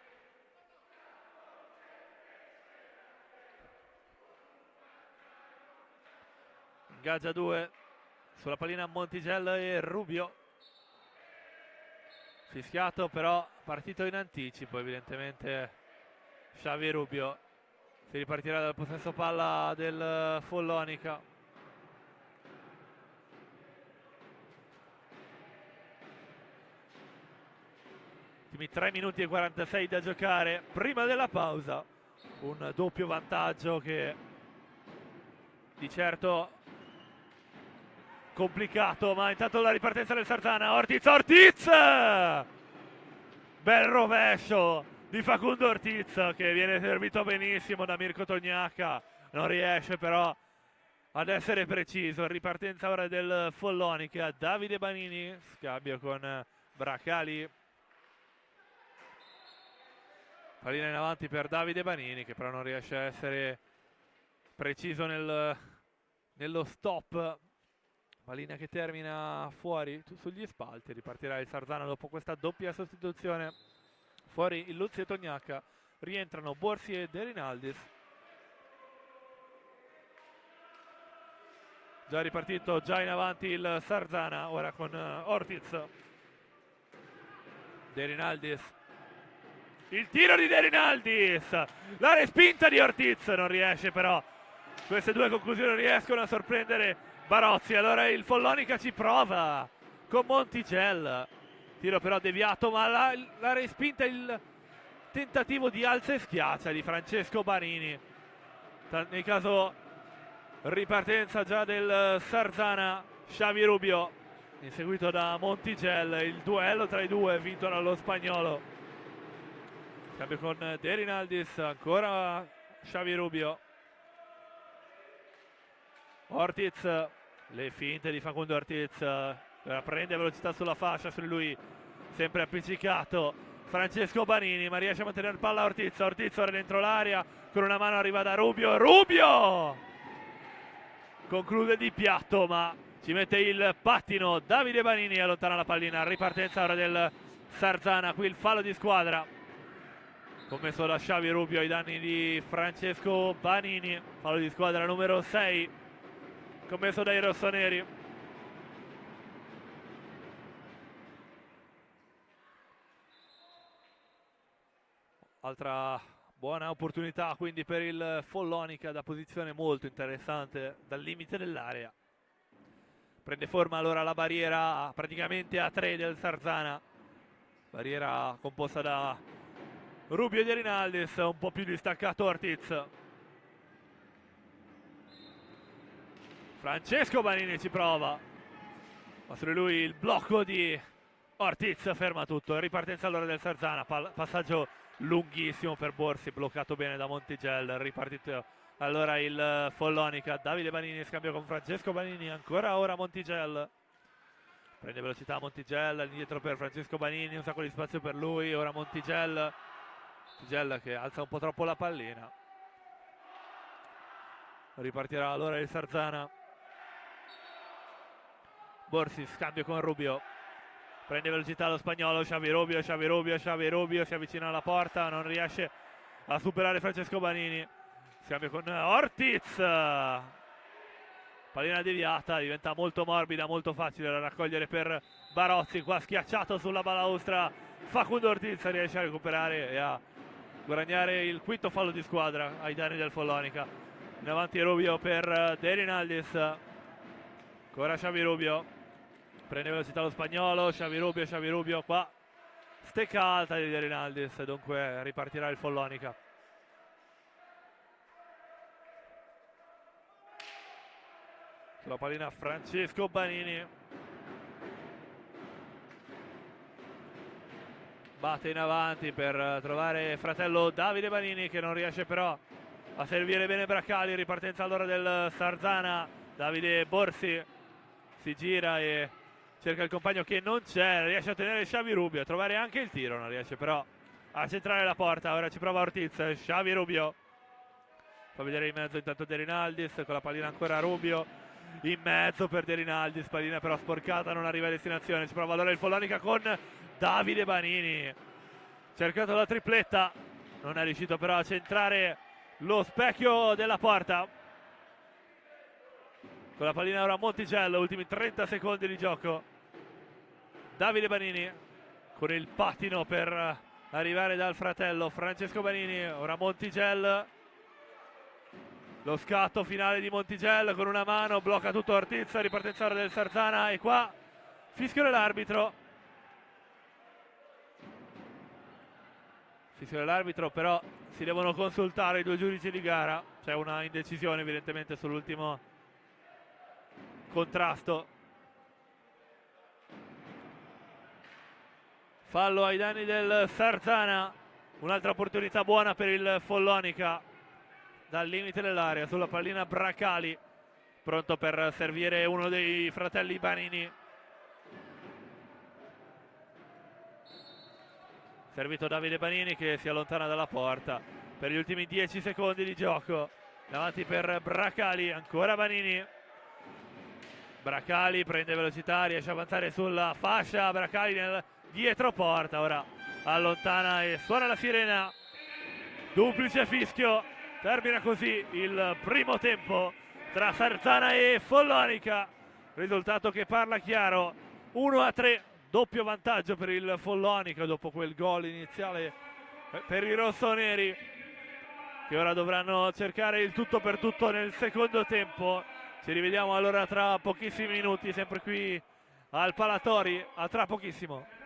Ingaggio a 2 sulla pallina Montigel e Rubio. Fischiato però, partito in anticipo evidentemente Xavi Rubio. Si ripartirà dal possesso palla del Follonica. Ultimi 3 minuti e 46 da giocare prima della pausa. Un doppio vantaggio che di certo complicato, ma intanto la ripartenza del Sarzana. Ortiz! Bel rovescio di Facundo Ortiz che viene servito benissimo da Mirko Tognacca. Non riesce però ad essere preciso. Ripartenza ora del Follonica. Davide Banini, scambio con Bracali. Pallina in avanti per Davide Banini, che però non riesce a essere preciso nello stop. Pallina che termina fuori sugli spalti. Ripartirà il Sarzana dopo questa doppia sostituzione. Fuori il Luzzi e Tognacca, rientrano Borsi e De Rinaldis. Già ripartito, già in avanti il Sarzana, ora con Ortiz. De Rinaldis, il tiro di De Rinaldis, la respinta di Ortiz, non riesce però. Queste due conclusioni riescono a sorprendere Barozzi. Allora il Follonica ci prova con Monticello. Tiro però deviato, ma la respinta, il tentativo di alza e schiaccia di Francesco Banini. Nel caso ripartenza già del Sarzana. Xavi Rubio inseguito da Monticello, il duello tra i due vinto dallo spagnolo. Cambio con De Rinaldis, ancora Xavi Rubio. Ortiz, le finte di Facundo Ortiz, prende velocità sulla fascia, su lui sempre appiccicato Francesco Banini, ma riesce a mantenere palla Ortiz. Ortiz ora dentro l'area, con una mano arriva da Rubio. Rubio conclude di piatto, ma ci mette il pattino Davide Banini, allontana la pallina. Ripartenza ora del Sarzana, qui il fallo di squadra commesso da Xavi Rubio ai danni di Francesco Banini. Fallo di squadra numero 6 commesso dai rossoneri. Altra buona opportunità quindi per il Follonica, da posizione molto interessante dal limite dell'area. Prende forma allora la barriera praticamente a 3 del Sarzana, barriera composta da Rubio e De Rinaldis, un po' più distaccato Ortiz. Francesco Banini ci prova, ma su lui il blocco di Ortiz ferma tutto. Ripartenza allora del Sarzana, passaggio lunghissimo per Borsi, bloccato bene da Monticello. Ripartito allora il Follonica, Davide Banini scambio con Francesco Banini, ancora ora Monticello. Prende velocità Monticello, indietro per Francesco Banini, un sacco di spazio per lui, ora Monticello. Monticello che alza un po' troppo la pallina. Ripartirà allora il Sarzana. Borsi, scambio con Rubio. Prende velocità lo spagnolo, Xavi Rubio si avvicina alla porta, non riesce a superare Francesco Banini. Scambio con Ortiz. Pallina deviata, diventa molto morbida, molto facile da raccogliere per Barozzi. Qua schiacciato sulla balaustra Facundo Ortiz, riesce a recuperare e a guadagnare il quinto fallo di squadra ai danni del Follonica. In avanti Rubio per De Rinaldis. Ancora Xavi Rubio. Prende velocità lo spagnolo, Xavi Rubio qua. Stecca alta di De Rinaldis, dunque ripartirà il Follonica. Sulla pallina Francesco Banini. Batte in avanti per trovare fratello Davide Banini, che non riesce però a servire bene Braccali. Ripartenza allora del Sarzana. Davide Borsi si gira e cerca il compagno che non c'è, riesce a tenere Xavi Rubio, a trovare anche il tiro, non riesce però a centrare la porta. Ora ci prova Ortiz, Xavi Rubio fa vedere in mezzo intanto De Rinaldis, con la pallina ancora Rubio in mezzo per De Rinaldis, pallina però sporcata, non arriva a destinazione. Ci prova allora il Follonica con Davide Banini, cercato la tripletta, non è riuscito però a centrare lo specchio della porta. Con la pallina ora Monticello, ultimi 30 secondi di gioco. Davide Banini con il pattino per arrivare dal fratello Francesco Banini. Ora Monticello, lo scatto finale di Monticello con una mano, blocca tutto Ortiz. Ripartenza ora del Sarzana e qua fischio dell'arbitro. Fischio dell'arbitro, però si devono consultare i due giudici di gara. C'è una indecisione evidentemente sull'ultimo contrasto. Fallo ai danni del Sarzana. Un'altra opportunità buona per il Follonica dal limite dell'area. Sulla pallina Braccali, pronto per servire uno dei fratelli Banini. servito Davide Banini che si allontana dalla porta per gli ultimi 10 secondi di gioco, davanti per Bracali, ancora Banini. Bracali prende velocità, riesce a avanzare sulla fascia, Bracali nel dietro porta, ora allontana e suona la sirena, duplice fischio, termina così il primo tempo tra Sarzana e Follonica, risultato che parla chiaro, 1-3, doppio vantaggio per il Follonica dopo quel gol iniziale per i rossoneri, che ora dovranno cercare il tutto per tutto nel secondo tempo. Ci rivediamo allora tra pochissimi minuti, sempre qui al Palatori, a tra pochissimo.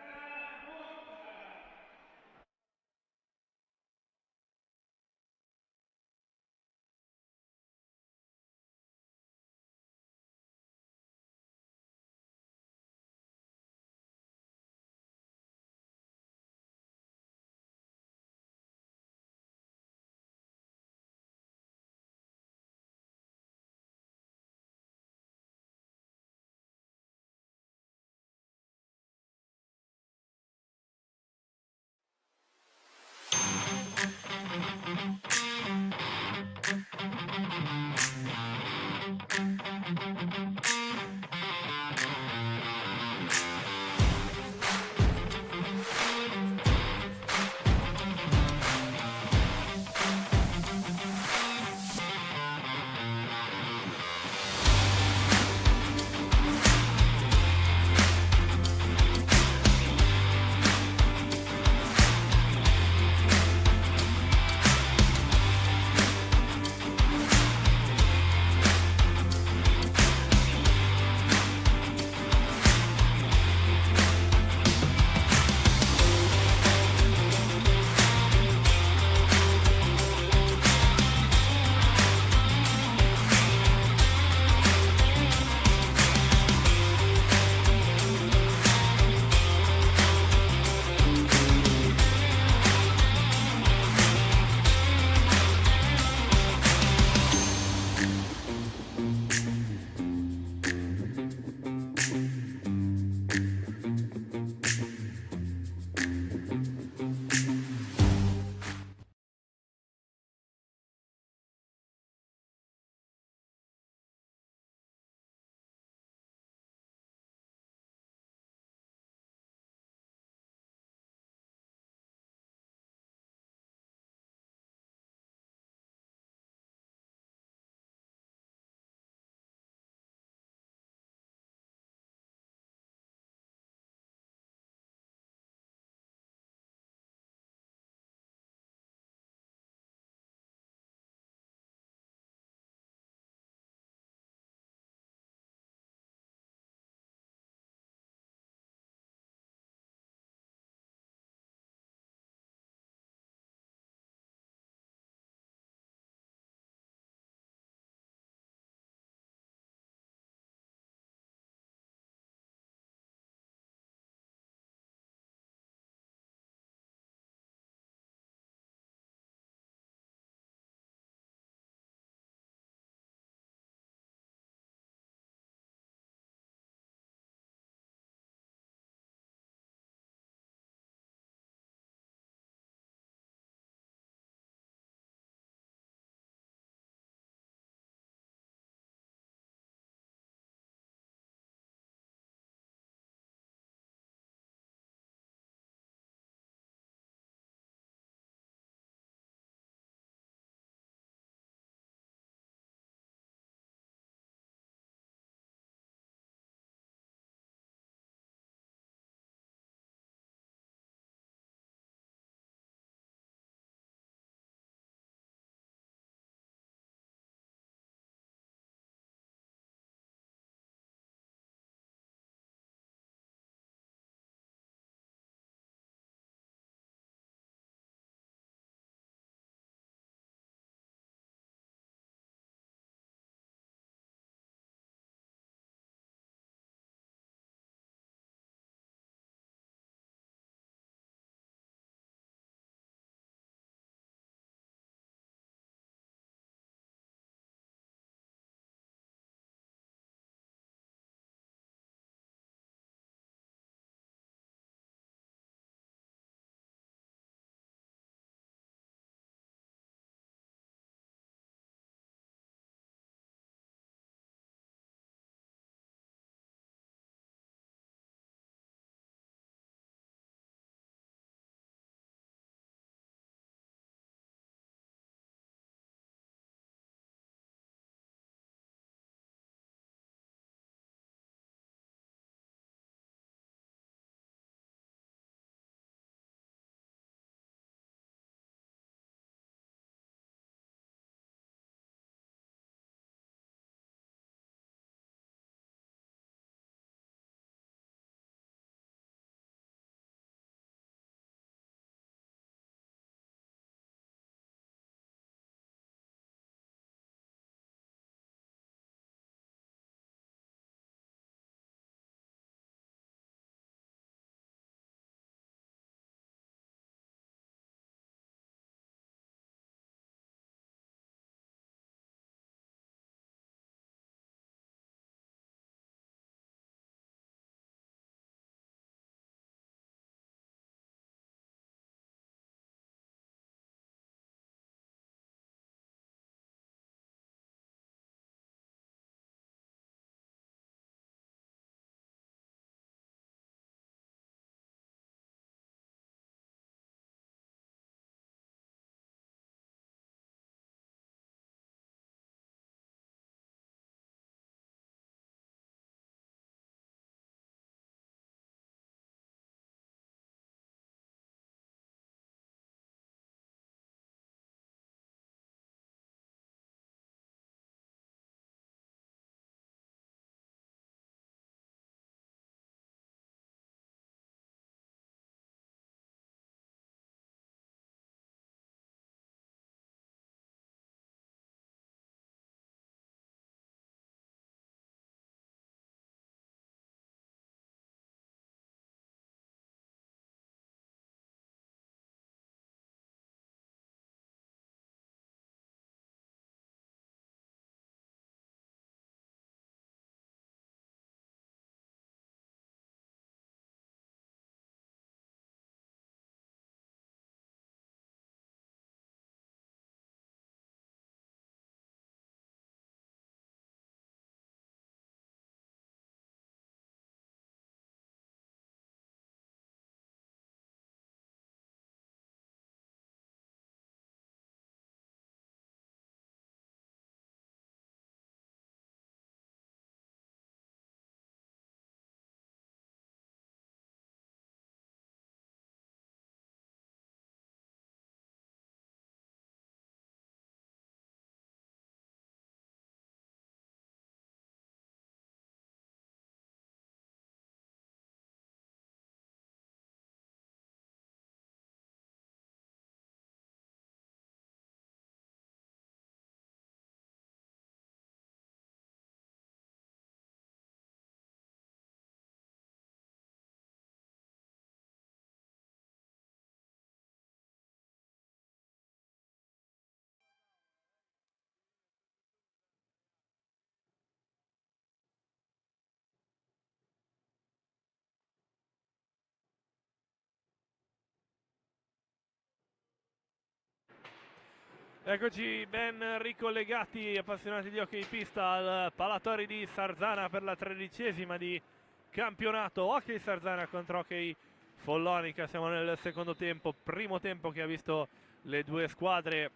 Eccoci ben ricollegati, appassionati di hockey pista, al Palatori di Sarzana per la 13ª di campionato Hockey Sarzana contro Hockey Follonica. Siamo nel secondo tempo, primo tempo che ha visto le due squadre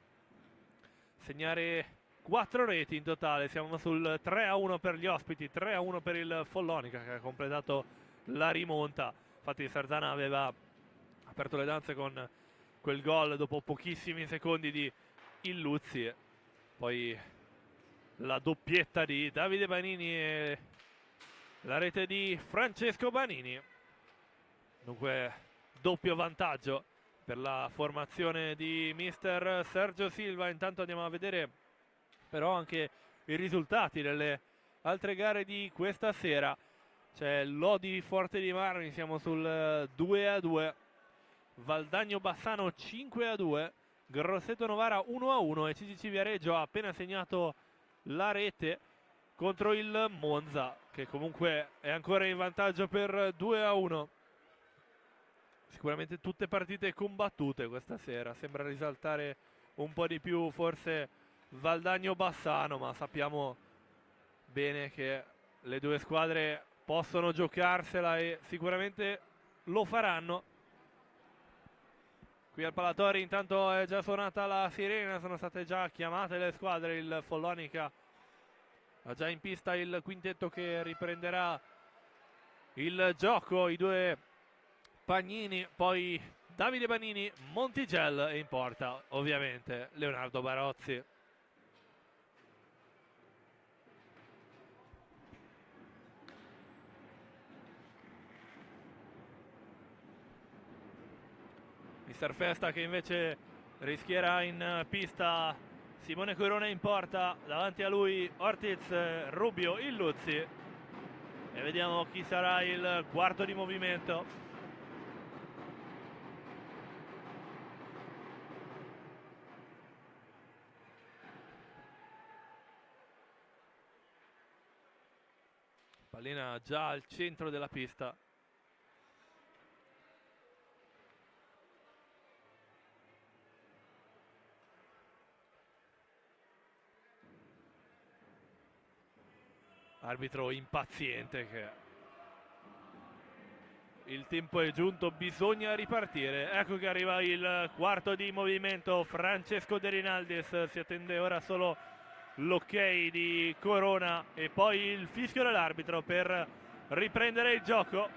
segnare 4 reti in totale. Siamo sul 3-1 per gli ospiti, 3-1 per il Follonica che ha completato la rimonta. Infatti Sarzana aveva aperto le danze con quel gol dopo pochissimi secondi di Illuzzi, poi la doppietta di Davide Banini e la rete di Francesco Banini. Dunque doppio vantaggio per la formazione di mister Sergio Silva. Intanto andiamo a vedere però anche i risultati delle altre gare di questa sera. C'è Lodi Forte di Marmi, siamo sul 2-2, Valdagno Bassano 5-2, Grosseto Novara 1-1 e CCC Viareggio ha appena segnato la rete contro il Monza, che comunque è ancora in vantaggio per 2-1. Sicuramente tutte partite combattute questa sera, sembra risaltare un po' di più forse Valdagno Bassano, ma sappiamo bene che le due squadre possono giocarsela e sicuramente lo faranno. Qui al Palatori intanto è già suonata la sirena, sono state già chiamate le squadre. Il Follonica ha già in pista il quintetto che riprenderà il gioco, i due Pagnini, poi Davide Banini, Montigel e in porta ovviamente Leonardo Barozzi. Mister Festa che invece rischierà in pista Simone Corona in porta, davanti a lui Ortiz, Rubio, Illuzzi e vediamo chi sarà il quarto di movimento. Pallina già al centro della pista. Arbitro impaziente che il tempo è giunto, bisogna ripartire. Ecco che arriva il quarto di movimento, Francesco De Rinaldis, si attende ora solo l'ok di Corona e poi il fischio dell'arbitro per riprendere il gioco.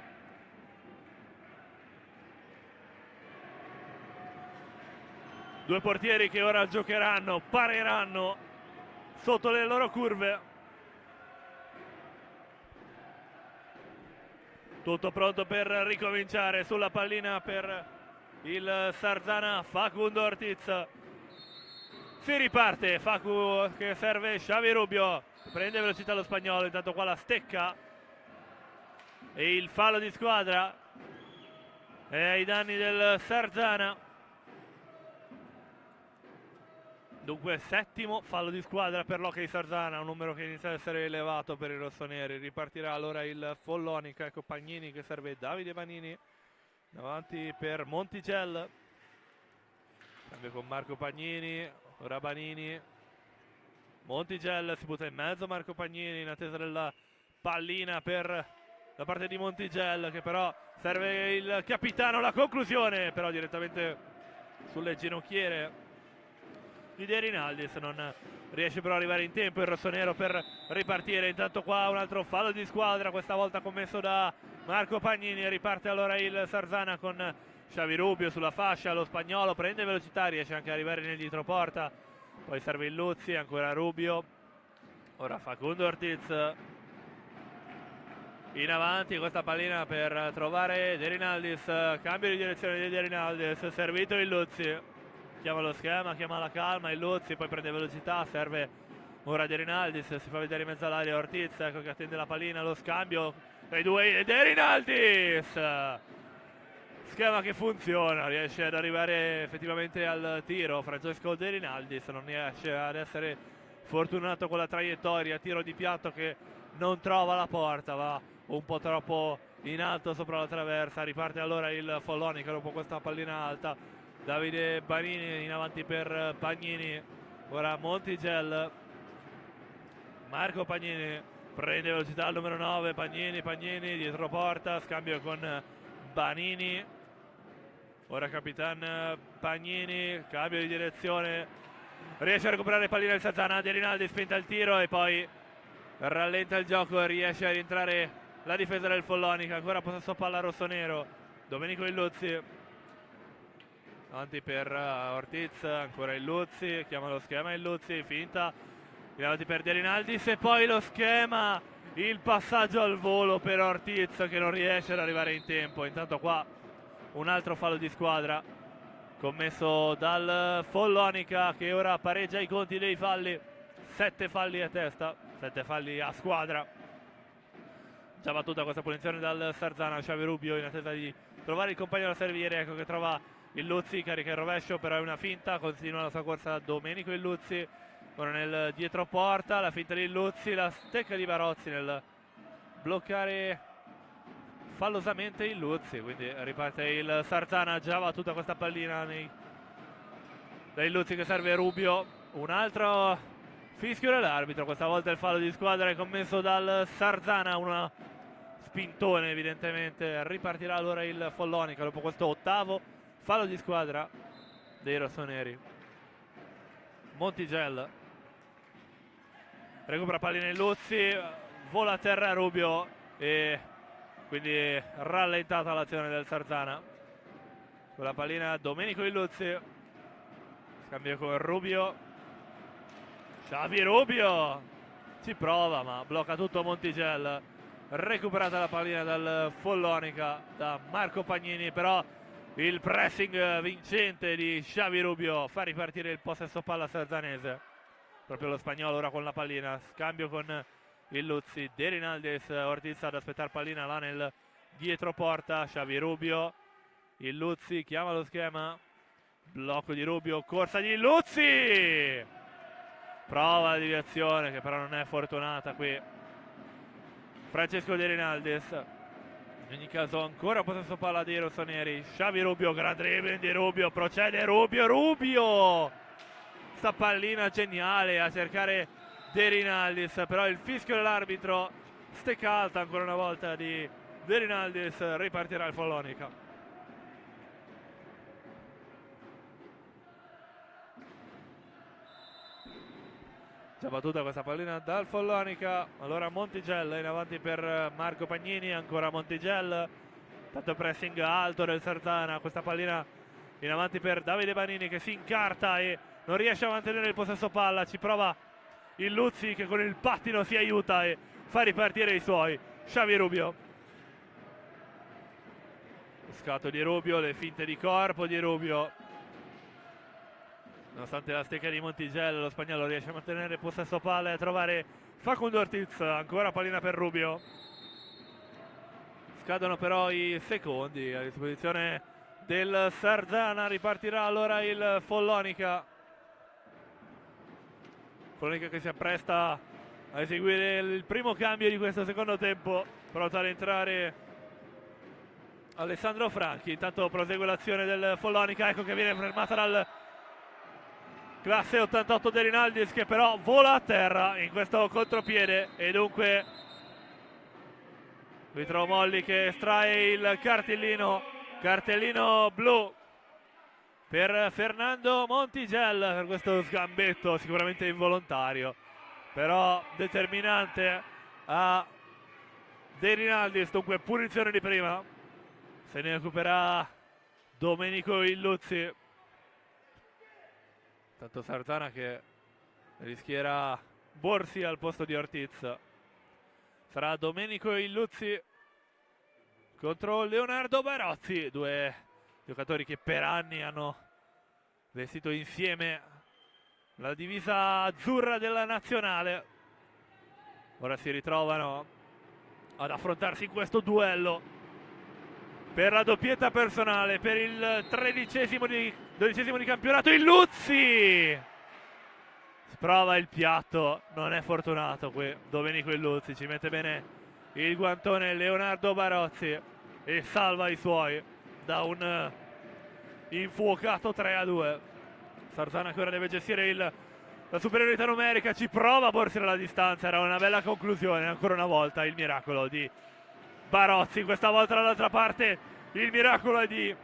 Due portieri che ora giocheranno, pareranno sotto le loro curve. Tutto pronto per ricominciare, sulla pallina per il Sarzana Facundo Ortiz. Si riparte, Facu che serve Xavi Rubio, prende velocità lo spagnolo, intanto qua la stecca e il fallo di squadra è ai danni del Sarzana. Dunque settimo fallo di squadra per l'Hockey Sarzana, un numero che inizia ad essere elevato per i rossoneri. Ripartirà allora il Follonica, ecco Pagnini che serve Davide Banini, davanti per Montigel, cambia con Marco Pagnini, ora Banini, Montigel si butta in mezzo Marco Pagnini in attesa della pallina per la parte di Montigel che però serve il capitano, la conclusione però direttamente sulle ginocchiere di De Rinaldis, non riesce però ad arrivare in tempo il rossonero per ripartire. Intanto qua un altro fallo di squadra, questa volta commesso da Marco Pagnini. Riparte allora il Sarzana con Xavi Rubio sulla fascia, lo spagnolo prende velocità, riesce anche ad arrivare nel dietroporta, poi serve il Luzzi, ancora Rubio, ora Facundo Ortiz in avanti, questa pallina per trovare De Rinaldis, cambio di direzione di De Rinaldis, servito il Luzzi, chiama lo schema, chiama la calma, il Luzzi poi prende velocità, serve ora De Rinaldis, si fa vedere in mezzo all'area Ortiz, ecco che attende la pallina, lo scambio tra i due, De Rinaldis, schema che funziona, riesce ad arrivare effettivamente al tiro. Francesco De Rinaldis non riesce ad essere fortunato con la traiettoria, tiro di piatto che non trova la porta, va un po' troppo in alto sopra la traversa. Riparte allora il Follonica dopo questa pallina alta, Davide Banini in avanti per Pagnini, Ora Montigel, Marco Pagnini prende velocità al numero 9, Pagnini dietro porta, scambio con Banini. Ora Capitan Pagnini, cambio di direzione, riesce a recuperare pallina il Sarzana, De Rinaldi spinta il tiro e poi rallenta il gioco, riesce a rientrare la difesa del Follonica. Ancora possesso palla rossonero, Domenico Illuzzi avanti per Ortiz, ancora Illuzzi, chiama lo schema Illuzzi, finta in avanti per De Rinaldis e poi lo schema, il passaggio al volo per Ortiz che non riesce ad arrivare in tempo. Intanto qua un altro fallo di squadra commesso dal Follonica, che ora pareggia i conti dei falli, 7 falli a testa, 7 falli a squadra. Già battuta questa punizione dal Sarzana, Xavi Rubio in attesa di trovare il compagno da servire, ecco che trova Illuzzi, carica il rovescio, però è una finta, continua la sua corsa Domenico Illuzzi, ora nel dietro porta, la finta di Illuzzi, la stecca di Barozzi nel bloccare fallosamente Illuzzi, quindi riparte il Sarzana, già battuta questa pallina da Illuzzi che serve Rubio, un altro fischio dell'arbitro, questa volta il fallo di squadra è commesso dal Sarzana, una spintone evidentemente, ripartirà allora il Follonica dopo questo ottavo fallo di squadra dei rossoneri. Montigel recupera pallina Illuzzi, vola a terra Rubio e quindi rallentata l'azione del Sarzana. Con la pallina Domenico Illuzzi, scambio con Rubio, Xavi Rubio ci prova ma blocca tutto Montigel. Recuperata la pallina dal Follonica da Marco Pagnini, però il pressing vincente di Xavi Rubio fa ripartire il possesso palla sarzanese. Proprio lo spagnolo ora con la pallina, scambio con Illuzzi, De Rinaldis, Ortiz ad aspettare pallina là nel dietro porta, Xavi Rubio, Illuzzi chiama lo schema, blocco di Rubio, corsa di Illuzzi, prova di deviazione che però non è fortunata qui Francesco De Rinaldis. In ogni caso ancora possesso palla dei rossoneri, Xavi Rubio, gran dribbling di Rubio, procede Rubio, sta pallina geniale a cercare De Rinaldis, però il fischio dell'arbitro, stecca alta ancora una volta di De Rinaldis, ripartirà il Follonica. Già battuta questa pallina dal Follonica, allora Montigel in avanti per Marco Pagnini, ancora Montigel, tanto pressing alto del Sarzana, questa pallina in avanti per Davide Banini che si incarta e non riesce a mantenere il possesso palla, ci prova Illuzzi che con il pattino si aiuta e fa ripartire i suoi. Xavi Rubio, scatto di Rubio, le finte di corpo di Rubio, nonostante la stecca di Montigel lo spagnolo riesce a mantenere il possesso palla e a trovare Facundo Ortiz, ancora pallina per Rubio, scadono però i secondi a disposizione del Sarzana, ripartirà allora il Follonica che si appresta a eseguire il primo cambio di questo secondo tempo, pronto ad entrare Alessandro Franchi. Intanto prosegue l'azione del Follonica, ecco che viene fermata dal classe 88 De Rinaldis che però vola a terra in questo contropiede e dunque Vitro Molli che estrae il cartellino blu per Fernando Montigel per questo sgambetto sicuramente involontario però determinante a De Rinaldis, dunque punizione di prima, se ne occuperà Domenico Illuzzi. Tanto Sarzana che rischierà Borsi al posto di Ortiz, sarà Domenico Illuzzi contro Leonardo Barozzi, due giocatori che per anni hanno vestito insieme la divisa azzurra della nazionale. Ora si ritrovano ad affrontarsi in questo duello per la doppietta personale, per il 12° di campionato. Illuzzi sprova il piatto, non è fortunato qui Domenico Illuzzi, ci mette bene il guantone Leonardo Barozzi e salva i suoi da un infuocato 3-2. Sarzana che ora deve gestire il la superiorità numerica, ci prova Borsi dalla distanza, era una bella conclusione, ancora una volta il miracolo di Barozzi, questa volta dall'altra parte il miracolo è di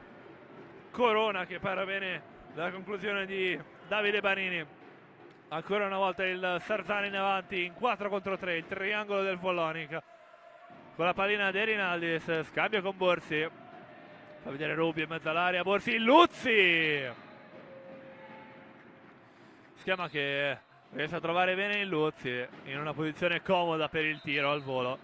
Corona che para bene la conclusione di Davide Banini. Ancora una volta il Sarzana in avanti in 4 contro 3, il triangolo del Follonica con la pallina di Rinaldis, scambio con Borsi, fa vedere Rubio in mezzo all'area, Borsi, Luzzi, schema che riesce a trovare bene il Luzzi in una posizione comoda per il tiro al volo,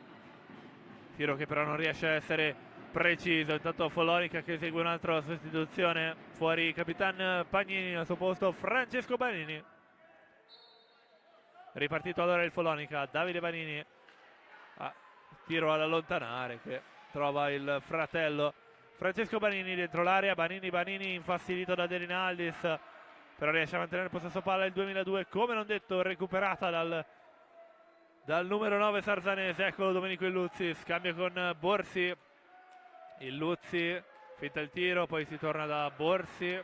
tiro che però non riesce a essere preciso. Intanto Follonica che esegue un'altra sostituzione, fuori Capitan Pagnini, al suo posto Francesco Banini. Ripartito allora il Follonica, Davide Banini, tiro ad allontanare che trova il fratello Francesco Banini dentro l'area, Banini infastidito da De Rinaldis, però riesce a mantenere il possesso palla il 2002, come non detto recuperata dal numero 9 sarzanese. Eccolo Domenico Illuzzi, scambio con Borsi, Illuzzi finta il tiro, poi si torna da Borsi,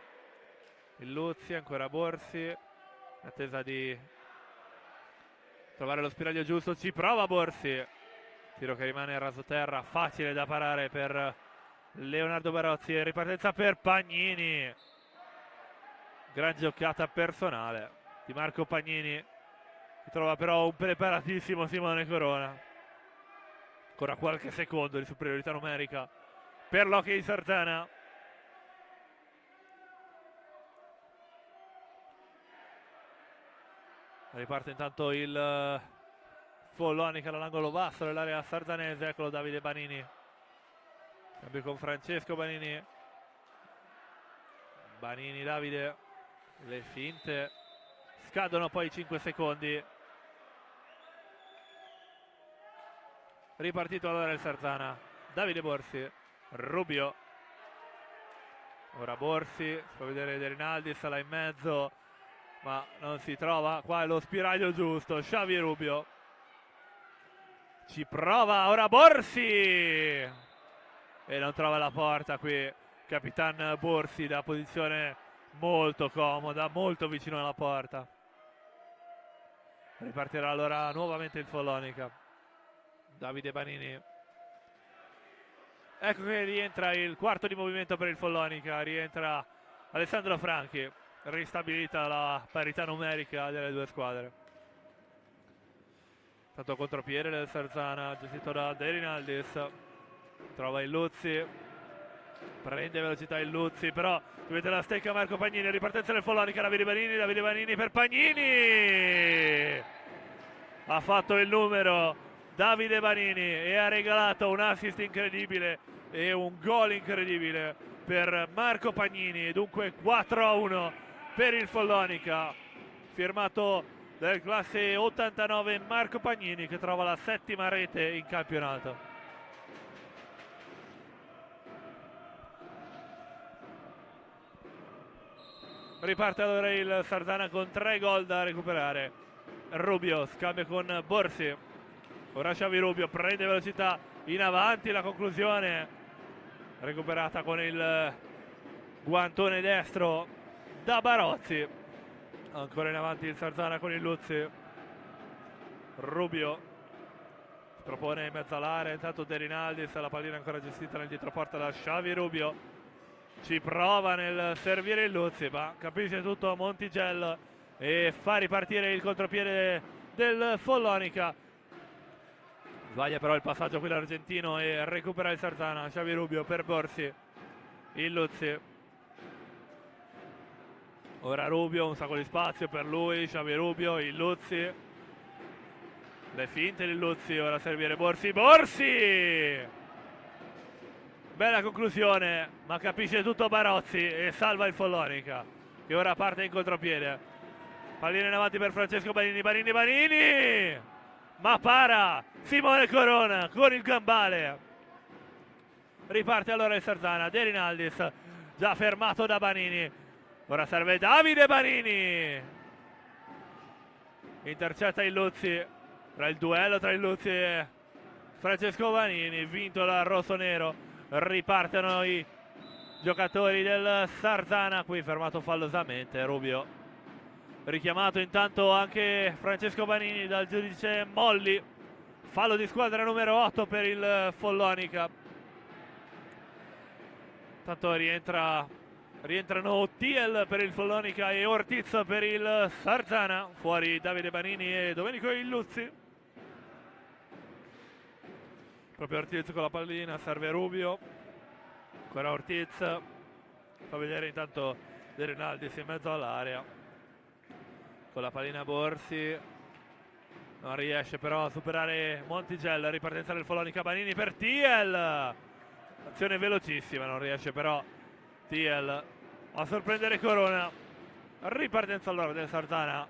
Illuzzi, ancora Borsi, in attesa di trovare lo spiraglio giusto, ci prova Borsi, tiro che rimane a rasoterra, facile da parare per Leonardo Barozzi, ripartenza per Pagnini, gran giocata personale di Marco Pagnini, che trova però un preparatissimo Simone Corona. Ancora qualche secondo di superiorità numerica per l'Hockey Sarzana. Riparte intanto il Follonica dall'angolo basso dell'area sarzanese, eccolo Davide Banini, cambio con Francesco Banini, Davide, le finte, scadono poi 5 secondi, ripartito allora il Sarzana, Davide Borsi, Rubio, ora Borsi, si fa vedere De Rinaldis là in mezzo, ma non si trova, qua è lo spiraglio giusto, Xavi Rubio, ci prova ora Borsi e non trova la porta qui Capitan Borsi da posizione molto comoda, molto vicino alla porta. Ripartirà allora nuovamente il Follonica, Davide Banini, ecco che rientra il quarto di movimento per il Follonica, rientra Alessandro Franchi, ristabilita la parità numerica delle due squadre. Tanto contropiede del Sarzana gestito da De Rinaldis, trova il Luzzi, prende velocità il Luzzi, però dovete la stecca Marco Pagnini, ripartenza del Follonica, Davide Banini per Pagnini, ha fatto il numero Davide Banini e ha regalato un assist incredibile e un gol incredibile per Marco Pagnini, dunque 4-1 per il Follonica, firmato del classe 89 Marco Pagnini, che trova la 7ª rete in campionato. Riparte allora il Sarzana con 3 gol da recuperare. Rubio scambia con Borsi, ora Xavi Rubio prende velocità in avanti, la conclusione recuperata con il guantone destro da Barozzi. Ancora in avanti il Sarzana con il Luzzi, Rubio si propone in mezzo all'area, intanto De Rinaldis, la pallina ancora gestita nel dietroporta da Xavi Rubio, ci prova nel servire il Luzzi, ma capisce tutto Montigello e fa ripartire il contropiede del Follonica. Sbaglia però il passaggio qui l'argentino e recupera il Sarzana, Xavi Rubio per Borsi, il Luzzi. Ora Rubio, un sacco di spazio per lui, Xavi Rubio, il Luzzi, le finte di Luzzi, ora servire Borsi, bella conclusione, ma capisce tutto Barozzi e salva il Follonica, che ora parte in contropiede, pallina in avanti per Francesco Banini, ma para Simone Corona con il gambale, riparte allora il Sarzana, De Rinaldis, già fermato da Banini. Ora serve Davide Banini, intercetta il Luzzi, tra il duello tra il Luzzi e Francesco Banini, vinto dal rossonero. Ripartono i giocatori del Sarzana, qui fermato fallosamente Rubio, richiamato intanto anche Francesco Banini dal giudice Molli. Fallo di squadra numero 8 per il Follonica. Tanto rientrano Tiel per il Follonica e Ortiz per il Sarzana. Fuori Davide Banini e Domenico Illuzzi. Proprio Ortiz con la pallina, serve Rubio. Ancora Ortiz. Fa vedere intanto De Rinaldis in mezzo all'area. Con la pallina Borsi. Non riesce però a superare Montigel. Ripartenza del Follonica, Banini per Tiel. Azione velocissima, non riesce però Tiel a sorprendere Corona. Ripartenza allora del Sarzana.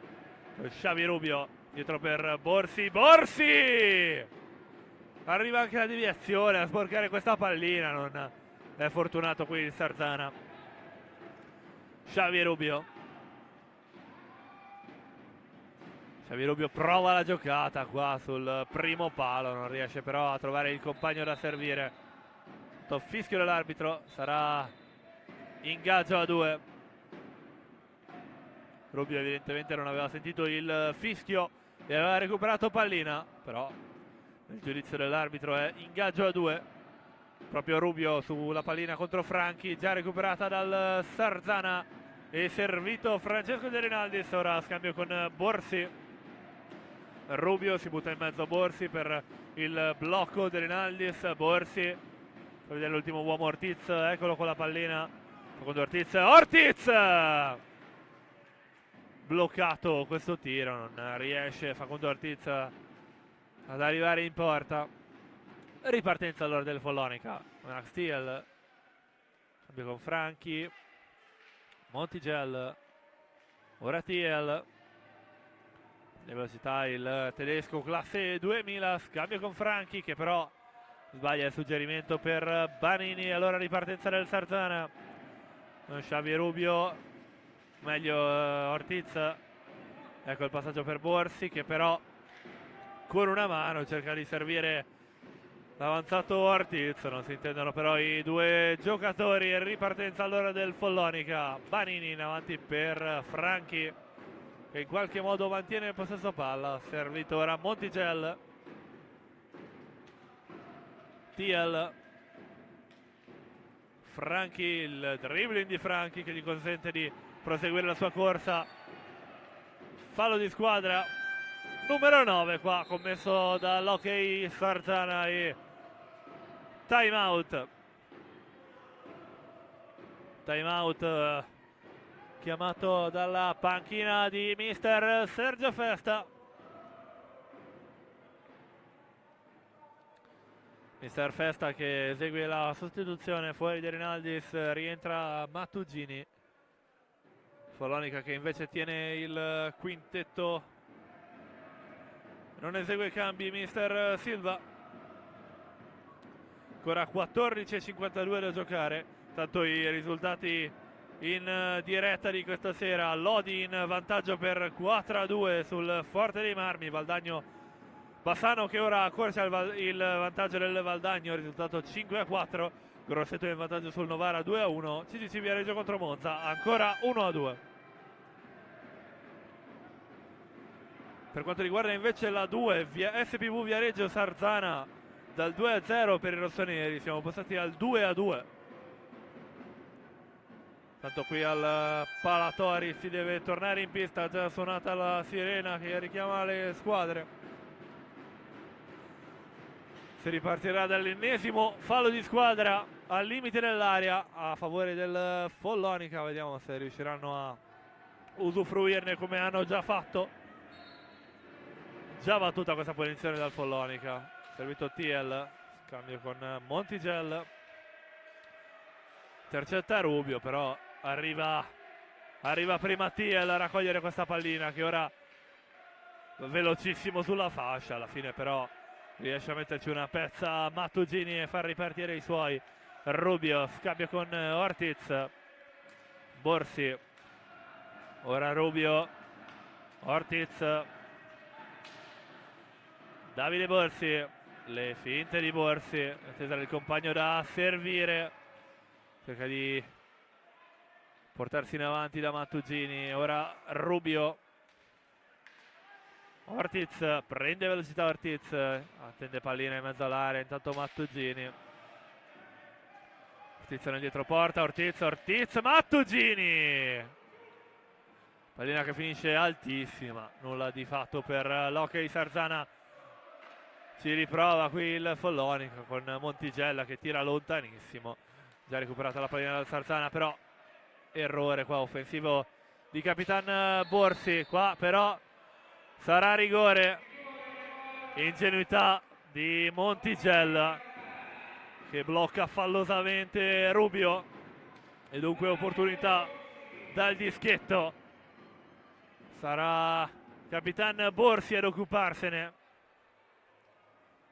Xavi Rubio dietro per Borsi. Borsi! Arriva anche la deviazione a sporcare questa pallina. Non è fortunato qui il Sarzana. Xavi Rubio prova la giocata qua sul primo palo. Non riesce però a trovare il compagno da servire. Fischio dell'arbitro, sarà ingaggio a 2. Rubio evidentemente non aveva sentito il fischio e aveva recuperato pallina, però il giudizio dell'arbitro è ingaggio a 2. Proprio Rubio sulla pallina contro Franchi, già recuperata dal Sarzana e servito Francesco De Rinaldis. Ora scambio con Borsi. Rubio si butta in mezzo a Borsi per il blocco. De Rinaldis, Borsi. Per vedere l'ultimo uomo Ortiz, eccolo con la pallina. Secondo Ortiz! Bloccato questo tiro, non riesce Facundo Ortiz ad arrivare in porta. Ripartenza allora del Follonica. Max Tiel. Cambio con Franchi. Montigel. Ora Tiel. Le velocità il tedesco classe 2000. Scambio con Franchi che però sbaglia il suggerimento per Banini. Allora ripartenza del Sarzana. Xavi Rubio, meglio Ortiz. Ecco il passaggio per Borsi che però con una mano cerca di servire l'avanzato Ortiz. Non si intendono però i due giocatori. Ripartenza allora del Follonica. Banini in avanti per Franchi che in qualche modo mantiene il possesso palla. Servito ora Montigel. Tiel. Franchi, il dribbling di Franchi che gli consente di proseguire la sua corsa. Fallo di squadra numero 9 qua commesso dall'Hockey Sarzana e time out chiamato dalla panchina di mister Sergio Festa. Mister Festa che esegue la sostituzione. Fuori De Rinaldis, rientra Mattugini. Follonica che invece tiene il quintetto, non esegue i cambi mister Silva. Ancora 14:52 da giocare. Tanto i risultati in diretta di questa sera. Lodi in vantaggio per 4-2 sul Forte dei Marmi. Valdagno Bassano che ora accorcia il vantaggio del Valdagno, risultato 5-4. Grosseto in vantaggio sul Novara 2-1. CGC Viareggio contro Monza ancora 1-2. Per quanto riguarda invece la 2, SPV Viareggio Sarzana, dal 2-0 per i rossoneri siamo passati al 2-2. Tanto qui al Palatori si deve tornare in pista, già suonata la sirena che richiama le squadre. Si ripartirà dall'ennesimo fallo di squadra al limite dell'area a favore del Follonica. Vediamo se riusciranno a usufruirne come hanno già fatto. Già battuta questa punizione dal Follonica. Servito Tiel, scambio con Montigel. Intercetta Rubio, però arriva prima Tiel a raccogliere questa pallina che ora velocissimo sulla fascia. Alla fine però riesce a metterci una pezza Mattugini e far ripartire i suoi. Rubio, scambio con Ortiz. Borsi. Ora Rubio. Ortiz. Davide Borsi. Le finte di Borsi. Attesa del compagno da servire. Cerca di portarsi in avanti da Mattugini. Ora Rubio. Ortiz prende velocità, Ortiz attende pallina in mezzo all'area, intanto Mattugini. Ortiz nel dietroporta, Ortiz, Mattugini! Pallina che finisce altissima, nulla di fatto per l'Hockey Sarzana. Ci riprova qui il Follonica con Montigella che tira lontanissimo. Già recuperata la pallina dal Sarzana, però errore qua offensivo di Capitan Borsi. Qua però sarà rigore. Ingenuità di Montigella che blocca fallosamente Rubio e dunque opportunità dal dischetto. Sarà Capitan Borsi ad occuparsene.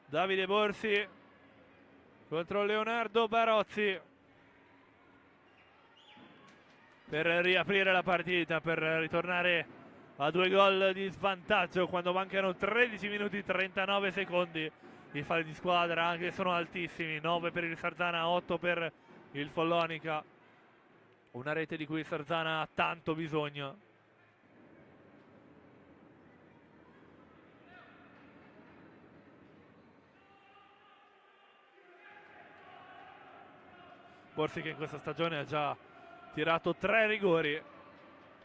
Davide Borsi contro Leonardo Barozzi per riaprire la partita, per ritornare a 2 gol di svantaggio quando mancano 13 minuti e 39 secondi. I falli di squadra anche sono altissimi, 9 per il Sarzana, 8 per il Follonica. Una rete di cui il Sarzana ha tanto bisogno. Borsi che in questa stagione ha già tirato 3 rigori,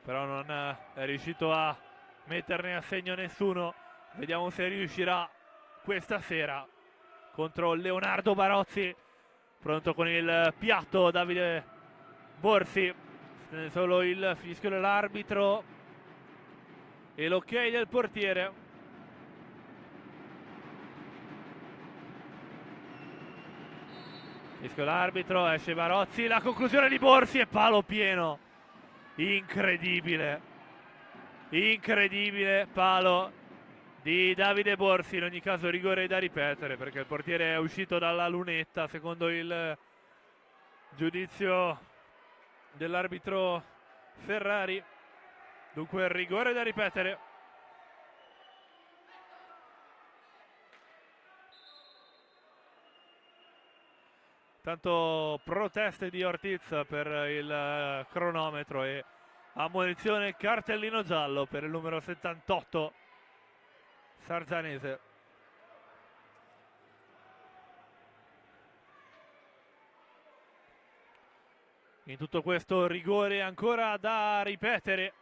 però non è riuscito a metterne a segno nessuno. Vediamo se riuscirà questa sera contro Leonardo Barozzi. Pronto con il piatto Davide Borsi, solo il fischio dell'arbitro e l'ok del portiere. Fischio l'arbitro, esce Barozzi, la conclusione di Borsi e palo pieno. Incredibile, incredibile palo di Davide Borsi. In ogni caso rigore da ripetere perché il portiere è uscito dalla lunetta secondo il giudizio dell'arbitro Ferrari. Dunque rigore da ripetere. Tanto proteste di Ortiz per il cronometro e ammonizione cartellino giallo per il numero 78 sarzanese. In tutto questo rigore ancora da ripetere.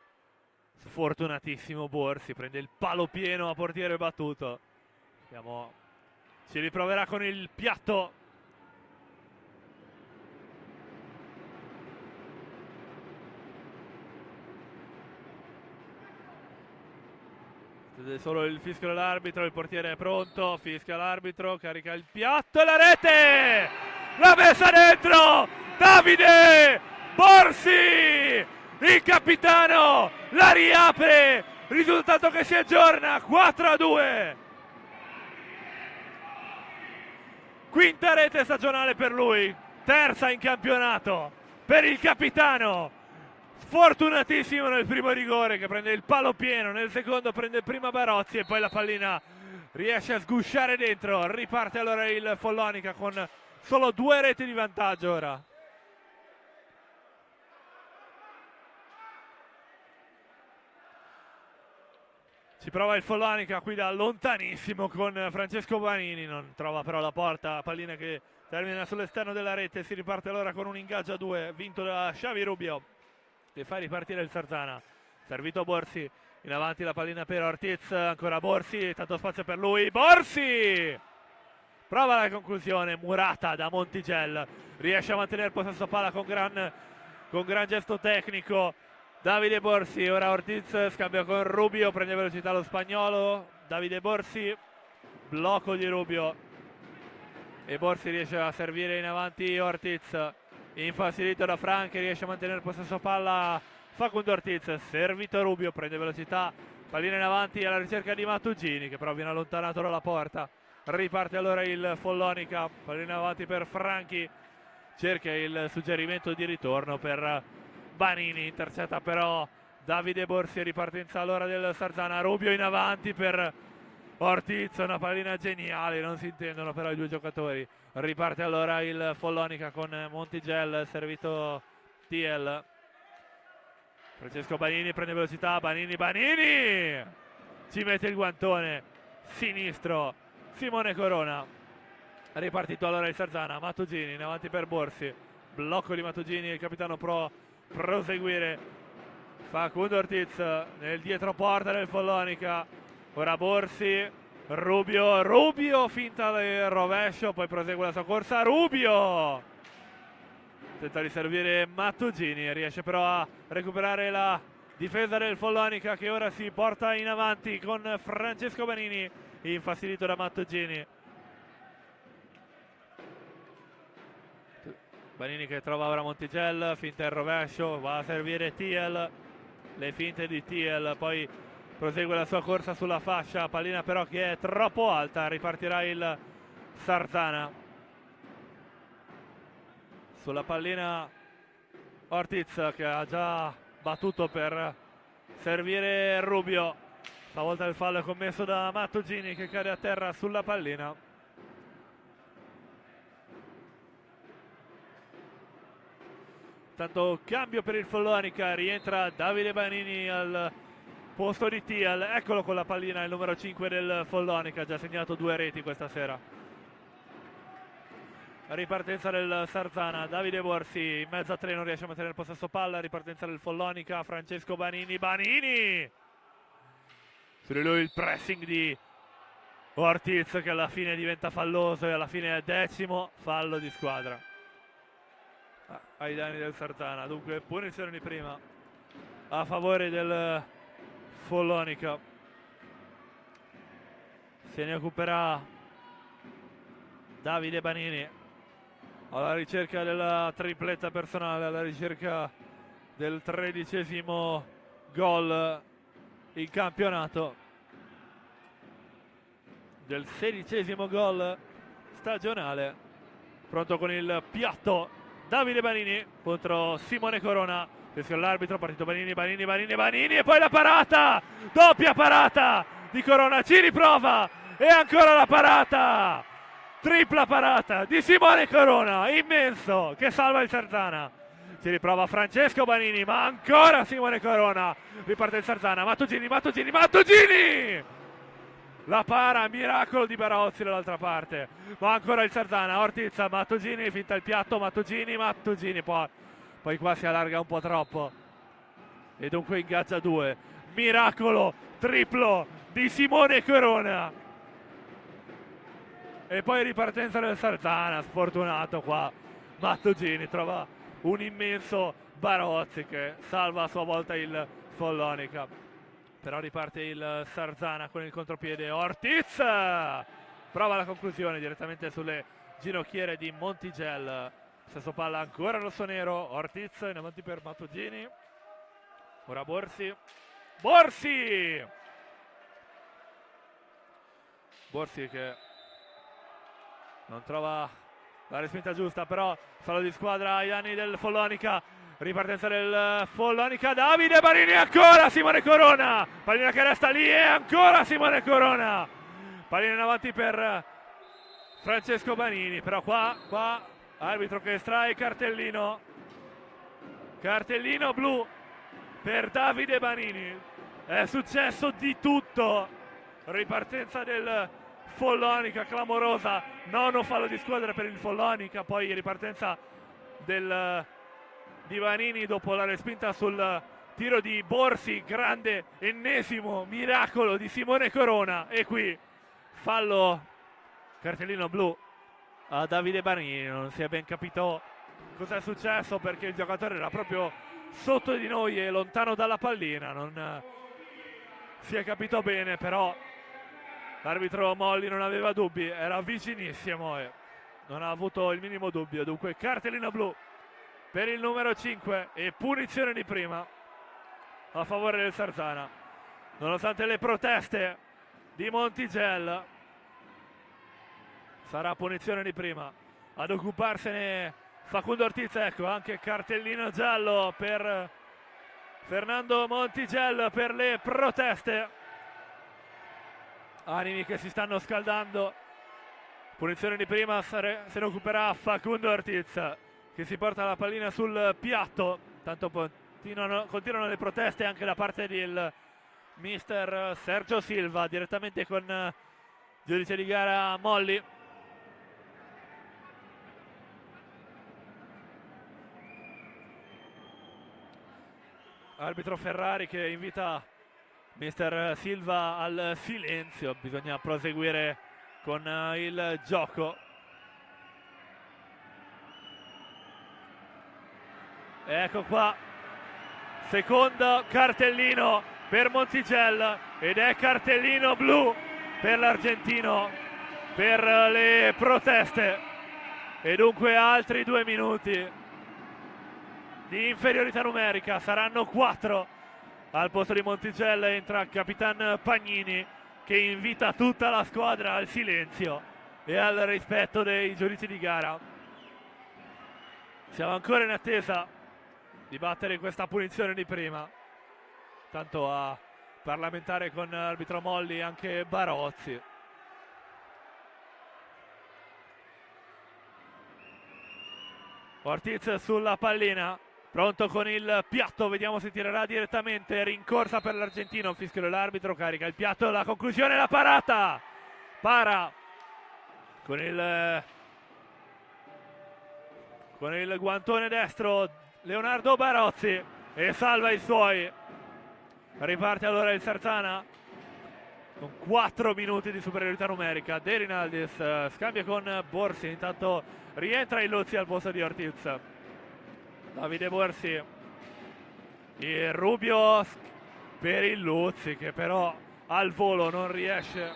Sfortunatissimo Borsi, prende il palo pieno a portiere battuto. Ci riproverà con il piatto. Solo il fischio dell'arbitro, il portiere è pronto, fischia l'arbitro, carica il piatto e la rete! L'ha messa dentro! Davide Borsi! Il capitano la riapre! Risultato che si aggiorna 4-2! Quinta rete stagionale per lui, terza in campionato per il capitano. Fortunatissimo nel primo rigore che prende il palo pieno, nel secondo prende prima Barozzi e poi la pallina riesce a sgusciare dentro. Riparte allora il Follonica con solo 2 reti di vantaggio ora. Ci prova il Follonica qui da lontanissimo con Francesco Banini, non trova però la porta, pallina che termina sull'esterno della rete. Si riparte allora con un ingaggio a 2 vinto da Xavi Rubio che fa ripartire il Sarzana. Servito Borsi, in avanti la pallina per Ortiz, ancora Borsi, tanto spazio per lui, Borsi! Prova la conclusione, murata da Montigel, riesce a mantenere il possesso palla con gran gesto tecnico. Davide Borsi, ora Ortiz scambia con Rubio, prende velocità lo spagnolo, Davide Borsi, blocco di Rubio e Borsi riesce a servire in avanti Ortiz. Infastidito da Franchi, riesce a mantenere il possesso palla Facundo Ortiz, servito Rubio, prende velocità, pallina in avanti alla ricerca di Mattugini che però viene allontanato dalla porta. Riparte allora il Follonica, pallina in avanti per Franchi, cerca il suggerimento di ritorno per Banini, intercetta però Davide Borsi. Ripartenza allora del Sarzana, Rubio in avanti per Ortiz, una pallina geniale, non si intendono però i due giocatori. Riparte allora il Follonica con Montigel, servito TL. Francesco Banini prende velocità, Banini! ci mette il guantone sinistro Simone Corona. Ripartito allora il Sarzana, Mattugini in avanti per Borsi, blocco di Mattugini, il capitano pro proseguire, Facundo Ortiz nel dietro porta del Follonica, ora Borsi, Rubio finta del rovescio, poi prosegue la sua corsa, Rubio tenta di servire Mattugini, riesce però a recuperare la difesa del Follonica che ora si porta in avanti con Francesco Banini, infastidito da Mattugini. Banini che trova ora Montigel, finta il rovescio, va a servire Thiel, le finte di Thiel, poi prosegue la sua corsa sulla fascia, pallina però che è troppo alta, ripartirà il Sarzana. Sulla pallina Ortiz che ha già battuto per servire Rubio, stavolta il fallo è commesso da Mattugini che cade a terra sulla pallina. Tanto cambio per il Follonica, rientra Davide Banini al posto di Thiel, eccolo con la pallina il numero 5 del Follonica, ha già segnato 2 reti questa sera. Ripartenza del Sarzana, Davide Borsi in mezzo a 3 non riesce a mettere il possesso palla, ripartenza del Follonica, Francesco Banini, su di lui il pressing di Ortiz che alla fine diventa falloso e alla fine è 10° fallo di squadra ai danni del Sarzana. Dunque punizione di prima a favore del Follonica, se ne occuperà Davide Banini alla ricerca della tripletta personale, alla ricerca del 13° gol in campionato, del 16° gol stagionale. Pronto con il piatto Davide Banini contro Simone Corona, fischia l'arbitro, partito Banini e poi la parata, doppia parata di Corona, ci riprova e ancora la parata, tripla parata di Simone Corona, immenso, che salva il Sarzana. Si riprova Francesco Banini, ma ancora Simone Corona, riparte il Sarzana, Mattugini, la para, miracolo di Barozzi dall'altra parte, ma ancora il Sarzana, Ortiz, Mattugini, finta il piatto, Mattugini, poi qua si allarga un po' troppo e dunque ingaggia 2, miracolo, triplo di Simone Corona. E poi ripartenza del Sarzana, sfortunato qua Mattugini, trova un immenso Barozzi che salva a sua volta il Follonica. Però riparte il Sarzana con il contropiede, Ortiz prova la conclusione direttamente sulle ginocchiere di Montigel. Stesso palla ancora rossonero, Ortiz in avanti per Mattugini, ora Borsi che non trova la respinta giusta, però fallo di squadra ai danni del Follonica. Ripartenza del Follonica, Davide Banini, ancora Simone Corona, pallina che resta lì e ancora Simone Corona, pallina in avanti per Francesco Banini, però qua arbitro che estrae cartellino blu per Davide Banini. È successo di tutto, ripartenza del Follonica clamorosa, nono fallo di squadra per il Follonica, poi ripartenza di Banini dopo la respinta sul tiro di Borsi, grande ennesimo miracolo di Simone Corona, e qui fallo, cartellino blu a Davide Banini. Non si è ben capito cosa è successo perché il giocatore era proprio sotto di noi e lontano dalla pallina, non si è capito bene, però l'arbitro Molli non aveva dubbi, era vicinissimo e non ha avuto il minimo dubbio. Dunque cartellino blu per il numero 5 e punizione di prima a favore del Sarzana, nonostante le proteste di Montigel. Sarà punizione di prima ad occuparsene Facundo Ortiz. Ecco anche cartellino giallo per Fernando Montigel per le proteste, animi che si stanno scaldando. Punizione di prima, se ne occuperà Facundo Ortiz che si porta la pallina sul piatto. Tanto continuano le proteste anche da parte del mister Sergio Silva direttamente con giudice di gara Molli. Arbitro Ferrari che invita mister Silva al silenzio, bisogna proseguire con il gioco. Ecco qua, secondo cartellino per Monticello ed è cartellino blu per l'argentino per le proteste e dunque altri 2 minuti di inferiorità numerica, saranno 4. Al posto di Monticello entra Capitan Pagnini che invita tutta la squadra al silenzio e al rispetto dei giudici di gara. Siamo ancora in attesa di battere questa punizione di prima. Tanto a parlamentare con l'arbitro Molli anche Barozzi. Ortiz sulla pallina, pronto con il piatto, vediamo se tirerà direttamente, rincorsa per l'argentino, fischio dell'arbitro, carica il piatto, la conclusione, la parata, para con il guantone destro Leonardo Barozzi e salva i suoi. Riparte allora il Sarzana con 4 minuti di superiorità numerica. De Rinaldis scambia con Borsi, intanto rientra il Luzzi al posto di Ortiz. Davide Borsi, il Rubio per il Luzzi che però al volo non riesce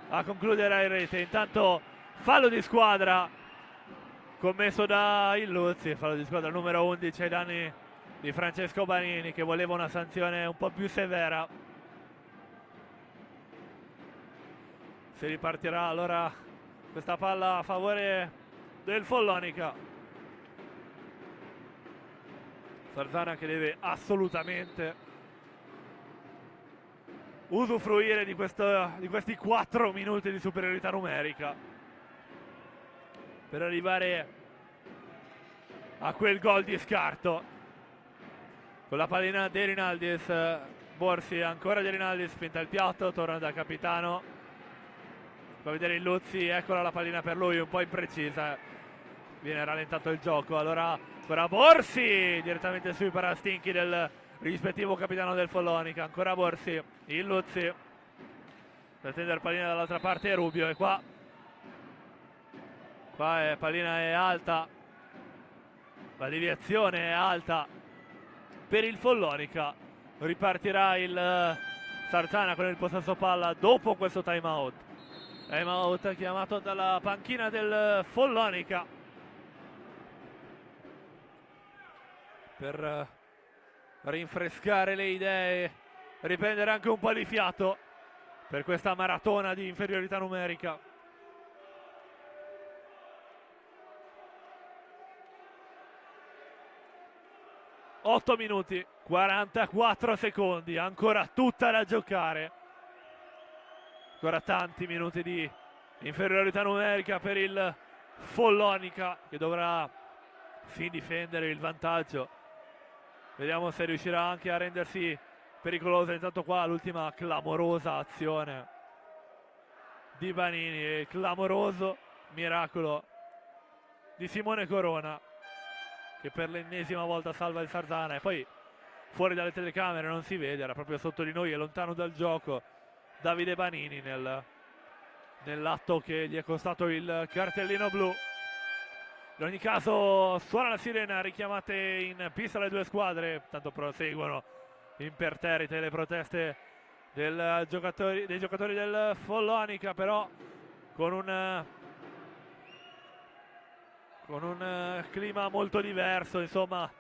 a concludere in rete. Intanto fallo di squadra commesso da il Luzzi, fallo di squadra numero 11 ai danni di Francesco Banini che voleva una sanzione un po' più severa. Si ripartirà allora questa palla a favore del Follonica. Sarzana che deve assolutamente usufruire di questi 4 minuti di superiorità numerica per arrivare a quel gol di scarto. Con la pallina De Rinaldis, Borsi, ancora De Rinaldis, finta il piatto, torna da capitano. Fa vedere il Luzzi, eccola la pallina per lui, un po' imprecisa. Viene rallentato il gioco, allora ancora Borsi, direttamente sui parastinchi del rispettivo capitano del Follonica. Ancora Borsi, il Luzzi. Per tendere pallina dall'altra parte è Rubio e qua pallina è alta. La deviazione è alta per il Follonica. Ripartirà il Sarzana con il possesso palla dopo questo time out. Time out chiamato dalla panchina del Follonica per rinfrescare le idee, riprendere anche un po' di fiato per questa maratona di inferiorità numerica. Otto minuti, 44 secondi, ancora tutta da giocare. Ancora tanti minuti di inferiorità numerica per il Follonica che dovrà sì difendere il vantaggio. Vediamo se riuscirà anche a rendersi pericolosa. Intanto qua l'ultima clamorosa azione di Banini e il clamoroso miracolo di Simone Corona che per l'ennesima volta salva il Sarzana. E poi fuori dalle telecamere non si vede, era proprio sotto di noi e lontano dal gioco Davide Banini nell'atto che gli è costato il cartellino blu. In ogni caso suona la sirena, richiamate in pista le due squadre, tanto proseguono imperterrite le proteste dei giocatori del Follonica, però con un clima molto diverso, insomma.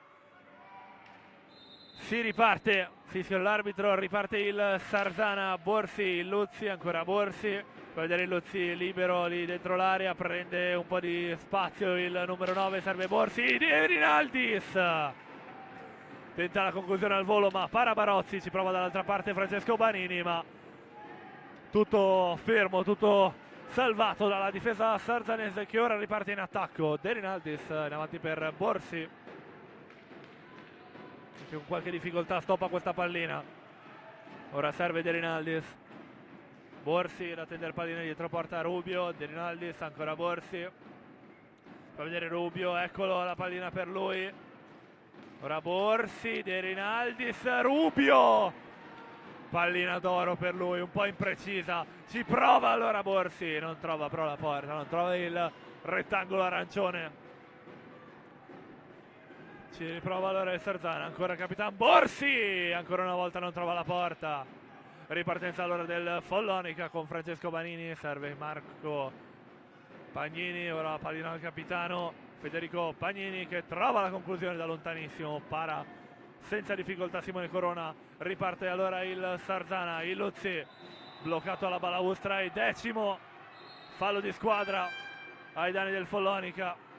Si riparte, fischia l'arbitro, riparte il Sarzana, Borsi, Luzzi, ancora Borsi, può vedere il Luzzi libero lì dentro l'area, prende un po' di spazio il numero 9, serve Borsi, De Rinaldis tenta la conclusione al volo ma para Barozzi, ci prova dall'altra parte Francesco Banini, ma tutto fermo, tutto salvato dalla difesa sarzanese che ora riparte in attacco. De Rinaldis in avanti per Borsi che con qualche difficoltà stoppa questa pallina. Ora serve De Rinaldis. Borsi da tendere pallina dietro porta Rubio. De Rinaldis, ancora Borsi. Fa vedere Rubio, eccolo la pallina per lui. Ora Borsi, De Rinaldis, Rubio! Pallina d'oro per lui, un po' imprecisa. Ci prova allora Borsi, non trova però la porta, non trova il rettangolo arancione. Ci riprova allora il Sarzana, ancora Capitan Borsi, ancora una volta non trova la porta. Ripartenza allora del Follonica con Francesco Banini, serve Marco Pagnini, ora pallina al capitano Federico Pagnini che trova la conclusione da lontanissimo, para senza difficoltà Simone Corona. Riparte allora il Sarzana, il Luzzi bloccato alla balaustra e 10° fallo di squadra ai danni del Follonica.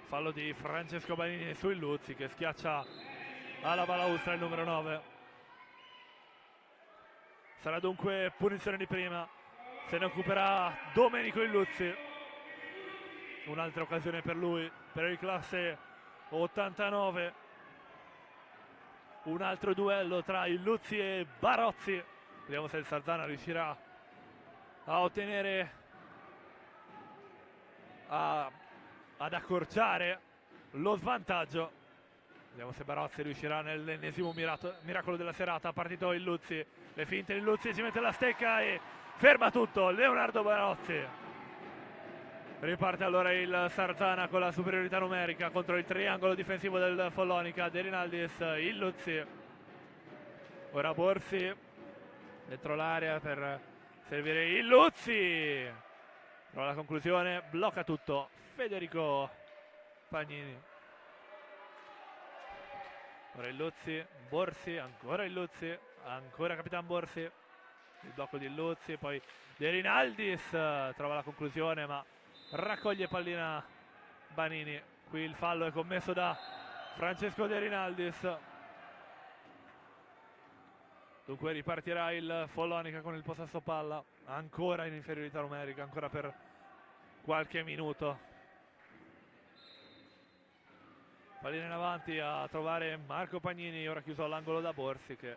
Fallo di Francesco Banini su Illuzzi che schiaccia alla balaustra il numero 9. Sarà dunque punizione di prima, se ne occuperà Domenico Illuzzi. Un'altra occasione per lui, per il classe 89. Un altro duello tra Illuzzi e Barozzi. Vediamo se il Sarzana riuscirà a ottenere, ad accorciare lo svantaggio. Vediamo se Barozzi riuscirà nell'ennesimo miracolo della serata. Partito Illuzzi, le finte di Illuzzi, ci mette la stecca e ferma tutto Leonardo Barozzi. Riparte allora il Sarzana con la superiorità numerica contro il triangolo difensivo del Follonica. De Rinaldis, Illuzzi, ora Borsi dentro l'area per servire Illuzzi. Trova la conclusione, blocca tutto Federico Pagnini. Ora Illuzzi, Borsi, ancora Illuzzi, ancora Capitan Borsi. Il blocco di Illuzzi, poi De Rinaldis trova la conclusione ma raccoglie pallina Banini. Qui il fallo è commesso da Francesco De Rinaldis. Dunque ripartirà il Follonica con il possesso palla, ancora in inferiorità numerica, ancora per qualche minuto. Pallina in avanti a trovare Marco Pagnini, ora chiuso all'angolo da Borsi che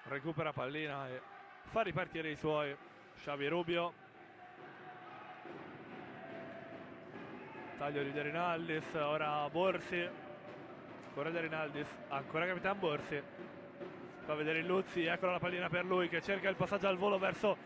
recupera pallina e fa ripartire i suoi. Xavi Rubio, taglio di De Rinaldis, ora Borsi, ancora De Rinaldis, ancora Capitan Borsi. Fa vedere Illuzzi, eccola la pallina per lui che cerca il passaggio al volo verso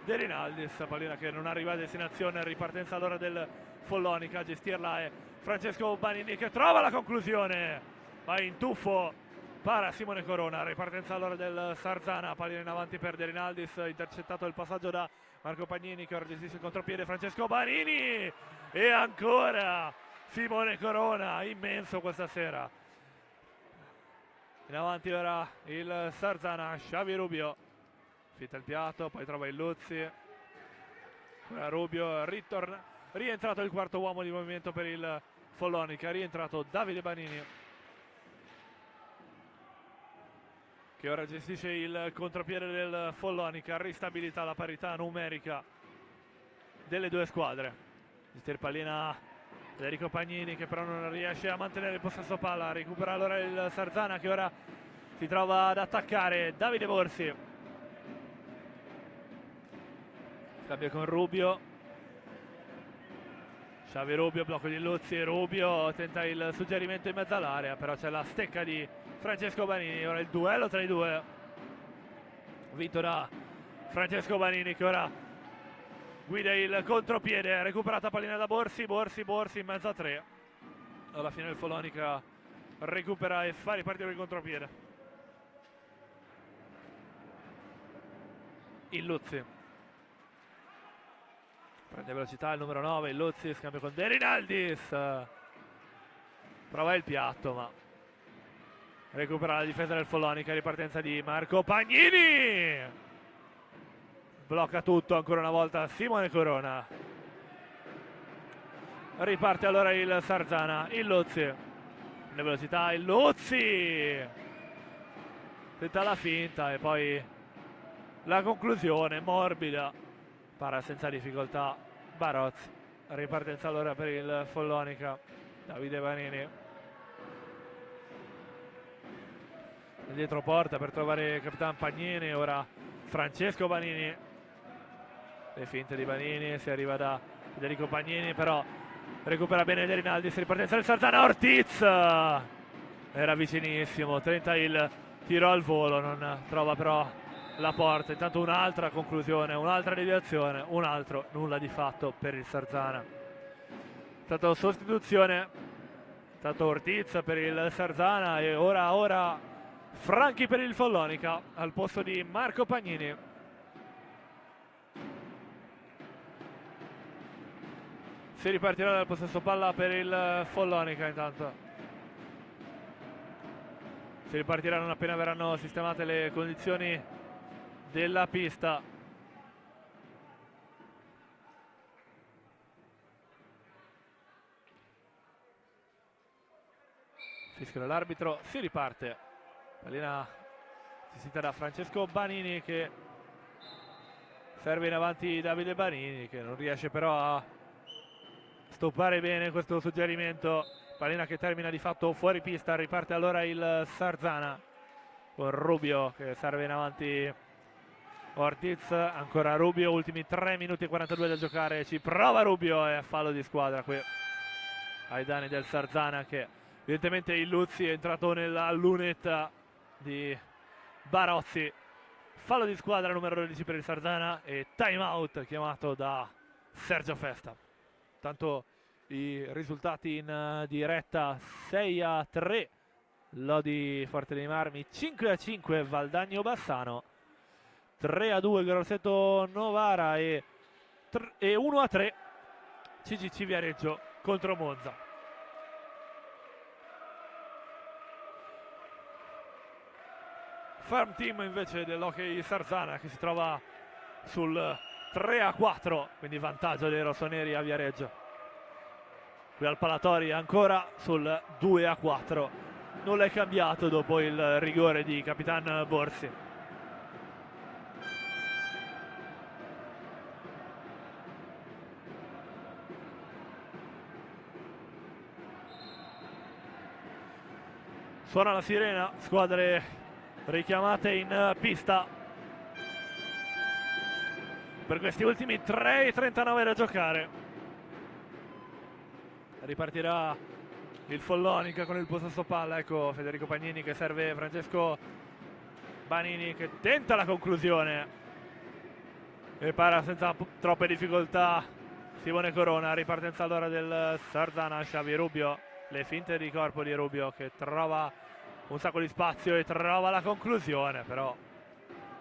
De Rinaldis, pallina che non arriva a destinazione. Ripartenza allora del Follonica, a gestirla è Francesco Banini che trova la conclusione, ma in tuffo para Simone Corona. Ripartenza allora del Sarzana, pallina in avanti per De Rinaldis, intercettato il passaggio da Marco Pagnini che ora gestisce il contropiede. Francesco Banini e ancora Simone Corona, immenso questa sera. In avanti ora il Sarzana, Xavi Rubio, fitta il piatto, poi trova Illuzzi, ora Rubio, rientrato il quarto uomo di movimento per il Follonica, rientrato Davide Banini che ora gestisce il contropiede del Follonica, ristabilita la parità numerica delle due squadre. Gestire pallina Federico Pagnini che però non riesce a mantenere il possesso palla. Recupera allora il Sarzana che ora si trova ad attaccare Davide Borsi. Scambio con Rubio, Xavi Rubio, blocco di Illuzzi, Rubio tenta il suggerimento in mezzo all'area, però c'è la stecca di Francesco Banini. Ora il duello tra i due, vinto da Francesco Banini che ora guida il contropiede. Recuperata pallina da Borsi, Borsi in mezzo a tre. Alla fine il Follonica recupera e fa ripartire il contropiede. Illuzzi prende velocità il numero 9, Illuzzi, scambio con De Rinaldis, prova il piatto ma recupera la difesa del Follonica. Ripartenza di Marco Pagnini, blocca tutto ancora una volta Simone Corona. Riparte allora il Sarzana, Illuzzi, le velocità Illuzzi, tenta la finta e poi la conclusione morbida, para senza difficoltà Barozzi. Ripartenza allora per il Follonica, Davide Banini dietro porta per trovare Capitan Pagnini. Ora Francesco Banini, le finte di Banini, si arriva da Federico Pagnini, però recupera bene De Rinaldi, si ripartenza del Sarzana. Ortiz era vicinissimo, tenta il tiro al volo, non trova però la porta. Intanto un'altra conclusione, un'altra deviazione, un altro nulla di fatto per il Sarzana. È stata sostituzione, è stato Ortiz per il Sarzana e ora Franchi per il Follonica al posto di Marco Pagnini. Si ripartirà dal possesso palla per il Follonica. Intanto si ripartirà non appena verranno sistemate le condizioni della pista. Fischia l'arbitro, si riparte. Pallina gestita da Francesco Banini, che serve in avanti Davide Banini, che non riesce però a stoppare bene questo suggerimento. Pallina che termina di fatto fuori pista. Riparte allora il Sarzana con Rubio che serve in avanti Ortiz. Ancora Rubio, ultimi 3 minuti e 42 da giocare. Ci prova Rubio e fallo di squadra qui ai danni del Sarzana, che evidentemente il Luzzi è entrato nella lunetta di Barozzi. Fallo di squadra numero 12 per il Sarzana e time out chiamato da Sergio Festa. Tanto i risultati in diretta: 6-3 Lodi Forte dei Marmi, 5-5 Valdagno Bassano, 3-2 Grosseto Novara e 1-3 CGC Viareggio contro Monza. Farm team invece dell'Hockey Sarzana, che si trova sul 3-4, quindi vantaggio dei rossoneri a Viareggio. Qui al Palatori ancora sul 2-4. Nulla è cambiato dopo il rigore di Capitan Borsi. Suona la sirena, squadre richiamate in pista per questi ultimi 3:39 da giocare. Ripartirà il Follonica con il possesso palla. Ecco Federico Pagnini che serve Francesco Banini, che tenta la conclusione e para senza troppe difficoltà Simone Corona. Ripartenza allora del Sarzana. Xavi Rubio, le finte di corpo di Rubio che trova un sacco di spazio e trova la conclusione, però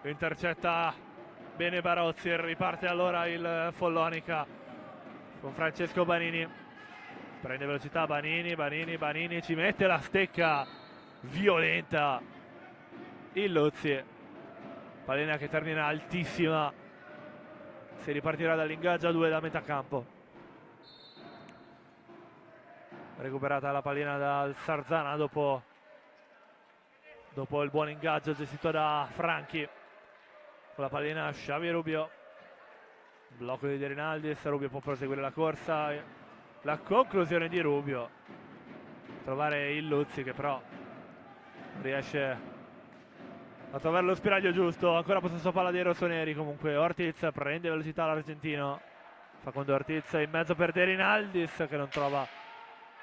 intercetta bene Barozzi. Riparte allora il Follonica con Francesco Banini, prende velocità Banini ci mette la stecca violenta il Luzzi. Pallina che termina altissima, si ripartirà dall'ingaggio a 2 da metà campo. Recuperata la pallina dal Sarzana dopo il buon ingaggio gestito da Franchi. Con la pallina Xavi Rubio, blocco di De Rinaldi. Rubio può proseguire la corsa, la conclusione di Rubio, trovare il Luzzi che però non riesce a trovare lo spiraglio giusto. Ancora possesso palla dei rossoneri. Comunque Ortiz prende velocità l'argentino, fa con Ortiz in mezzo per De Rinaldis che non trova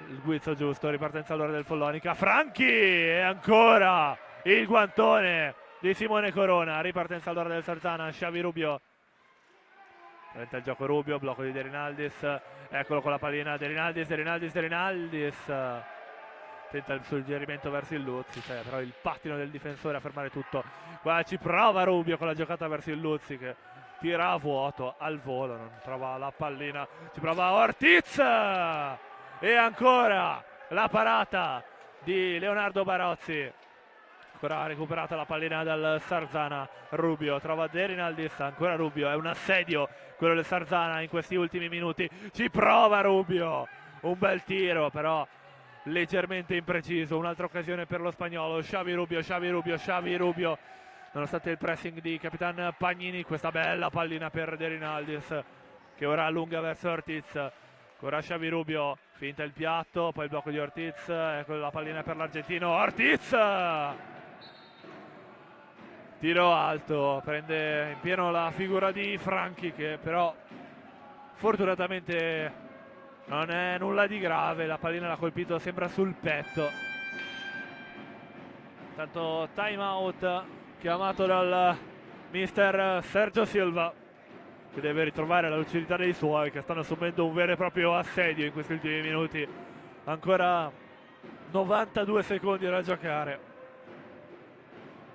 il guizzo giusto. Ripartenza allora del Follonica. Franchi e ancora il guantone di Simone Corona. Ripartenza allora del Sarzana. Xavi Rubio prende il gioco Rubio, blocco di De Rinaldis, eccolo con la pallina De Rinaldis, tenta il suggerimento verso il Luzzi, però il pattino del difensore a fermare tutto. Qua ci prova Rubio con la giocata verso il Luzzi che tira a vuoto al volo, non trova la pallina. Ci prova Ortiz e ancora la parata di Leonardo Barozzi. Ancora recuperata la pallina dal Sarzana. Rubio trova De Rinaldis, ancora Rubio, è un assedio quello del Sarzana in questi ultimi minuti. Ci prova Rubio, un bel tiro però leggermente impreciso. Un'altra occasione per lo spagnolo. Xavi Rubio, nonostante il pressing di Capitan Pagnini. Questa bella pallina per De Rinaldis che ora allunga verso Ortiz. Ancora Xavi Rubio, finta il piatto, poi il blocco di Ortiz, ecco la pallina per l'argentino. Ortiz tiro alto, prende in pieno la figura di Franchi, che però fortunatamente non è nulla di grave, la pallina l'ha colpito, sembra sul petto. Tanto time out chiamato dal mister Sergio Silva, che deve ritrovare la lucidità dei suoi, che stanno assumendo un vero e proprio assedio in questi ultimi minuti. Ancora 92 secondi da giocare,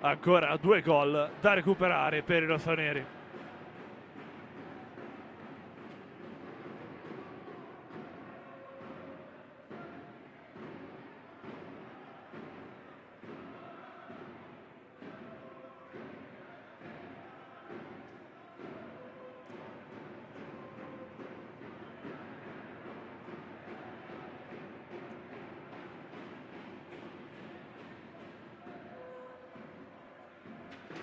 ancora 2 gol da recuperare per i rossoneri.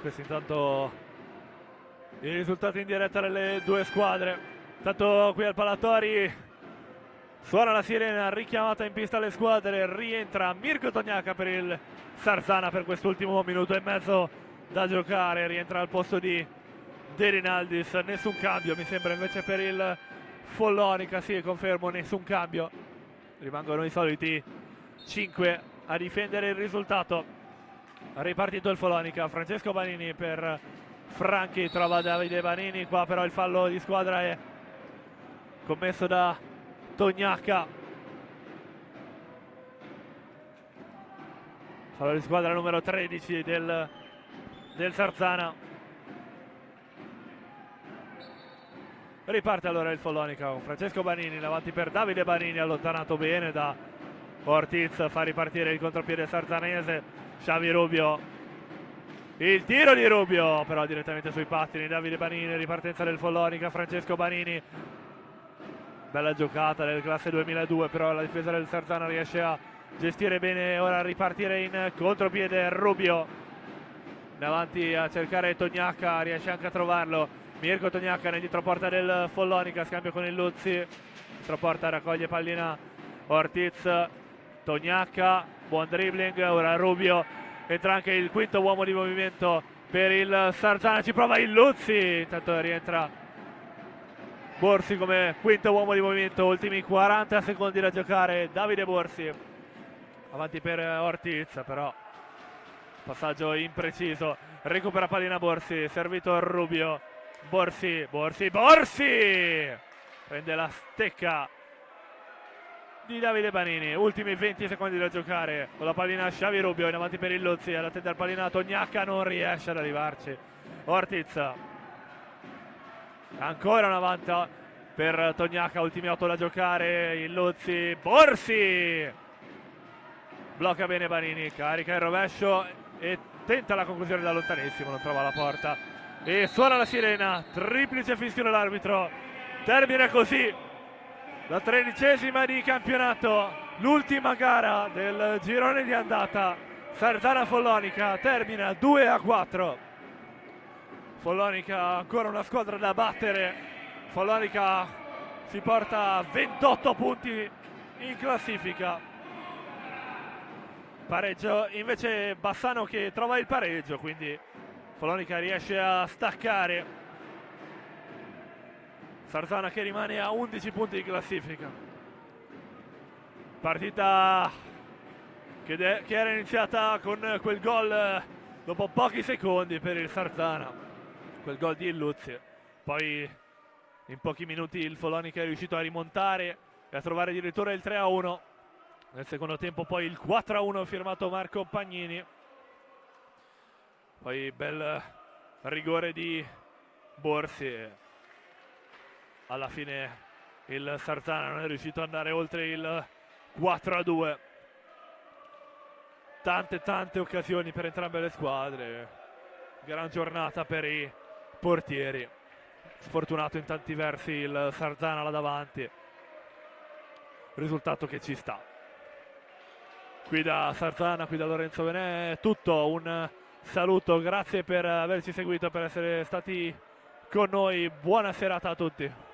Questi intanto i risultati in diretta delle due squadre. Intanto qui al Palatori suona la sirena, richiamata in pista alle squadre, rientra Mirko Tognaca per il Sarzana per quest'ultimo minuto e mezzo da giocare, rientra al posto di De Rinaldis. Nessun cambio mi sembra invece per il Follonica, sì, confermo, nessun cambio, rimangono i soliti 5 a difendere il risultato. Ripartito il Follonica, Francesco Banini per Franchi, trova Davide Banini, qua però il fallo di squadra è commesso da Tognaca. Fallo di squadra numero 13 del Sarzana. Riparte allora il Follonica con Francesco Banini davanti per Davide Banini, allontanato bene da Ortiz, fa ripartire il contropiede sarzanese. Xavi Rubio, il tiro di Rubio però direttamente sui pattini. Davide Banini, ripartenza del Follonica, Francesco Banini, bella giocata del classe 2002, però la difesa del Sarzana riesce a gestire bene. Ora a ripartire in contropiede Rubio, davanti a cercare Tognaca, riesce anche a trovarlo Mirko Tognaca nel dietroporta del Follonica, scambio con il Luzzi, dietroporta, raccoglie pallina Ortiz, Tognaca, buon dribbling, ora Rubio, entra anche il quinto uomo di movimento per il Sarzana, ci prova il Luzzi, intanto rientra Borsi come quinto uomo di movimento, ultimi 40 secondi da giocare. Davide Borsi avanti per Ortiz, però passaggio impreciso, recupera pallina Borsi, servito a Rubio, Borsi, prende la stecca di Davide Banini, ultimi 20 secondi da giocare, con la pallina Xavi Rubio in avanti per il Luzzi, ad attendere pallina Tognaca, non riesce ad arrivarci. Ortiz, ancora una vanta per Tognaca, ultimi 8 da giocare, il Luzzi, Borsi blocca bene Banini, carica il rovescio e tenta la conclusione da lontanissimo, non trova la porta e suona la sirena, triplice fischio dell'arbitro. Termina così la 13ª di campionato, l'ultima gara del girone di andata. Sarzana Follonica termina 2-4. Follonica ancora una squadra da battere. Follonica si porta 28 punti in classifica. Pareggio invece Bassano che trova il pareggio, quindi Follonica riesce a staccare. Sarzana che rimane a 11 punti di classifica. Partita che era iniziata con quel gol dopo pochi secondi per il Sarzana, quel gol di Luzzi. Poi in pochi minuti il Follonica è riuscito a rimontare e a trovare addirittura il 3-1. Nel secondo tempo poi il 4-1 firmato Marco Pagnini. Poi bel rigore di Borsi. Alla fine il Sarzana non è riuscito ad andare oltre il 4-2. Tante occasioni per entrambe le squadre. Gran giornata per i portieri. Sfortunato in tanti versi il Sarzana là davanti. Risultato che ci sta. Qui da Sarzana, qui da Lorenzo Venè è tutto. Un saluto, grazie per averci seguito, per essere stati con noi. Buona serata a tutti.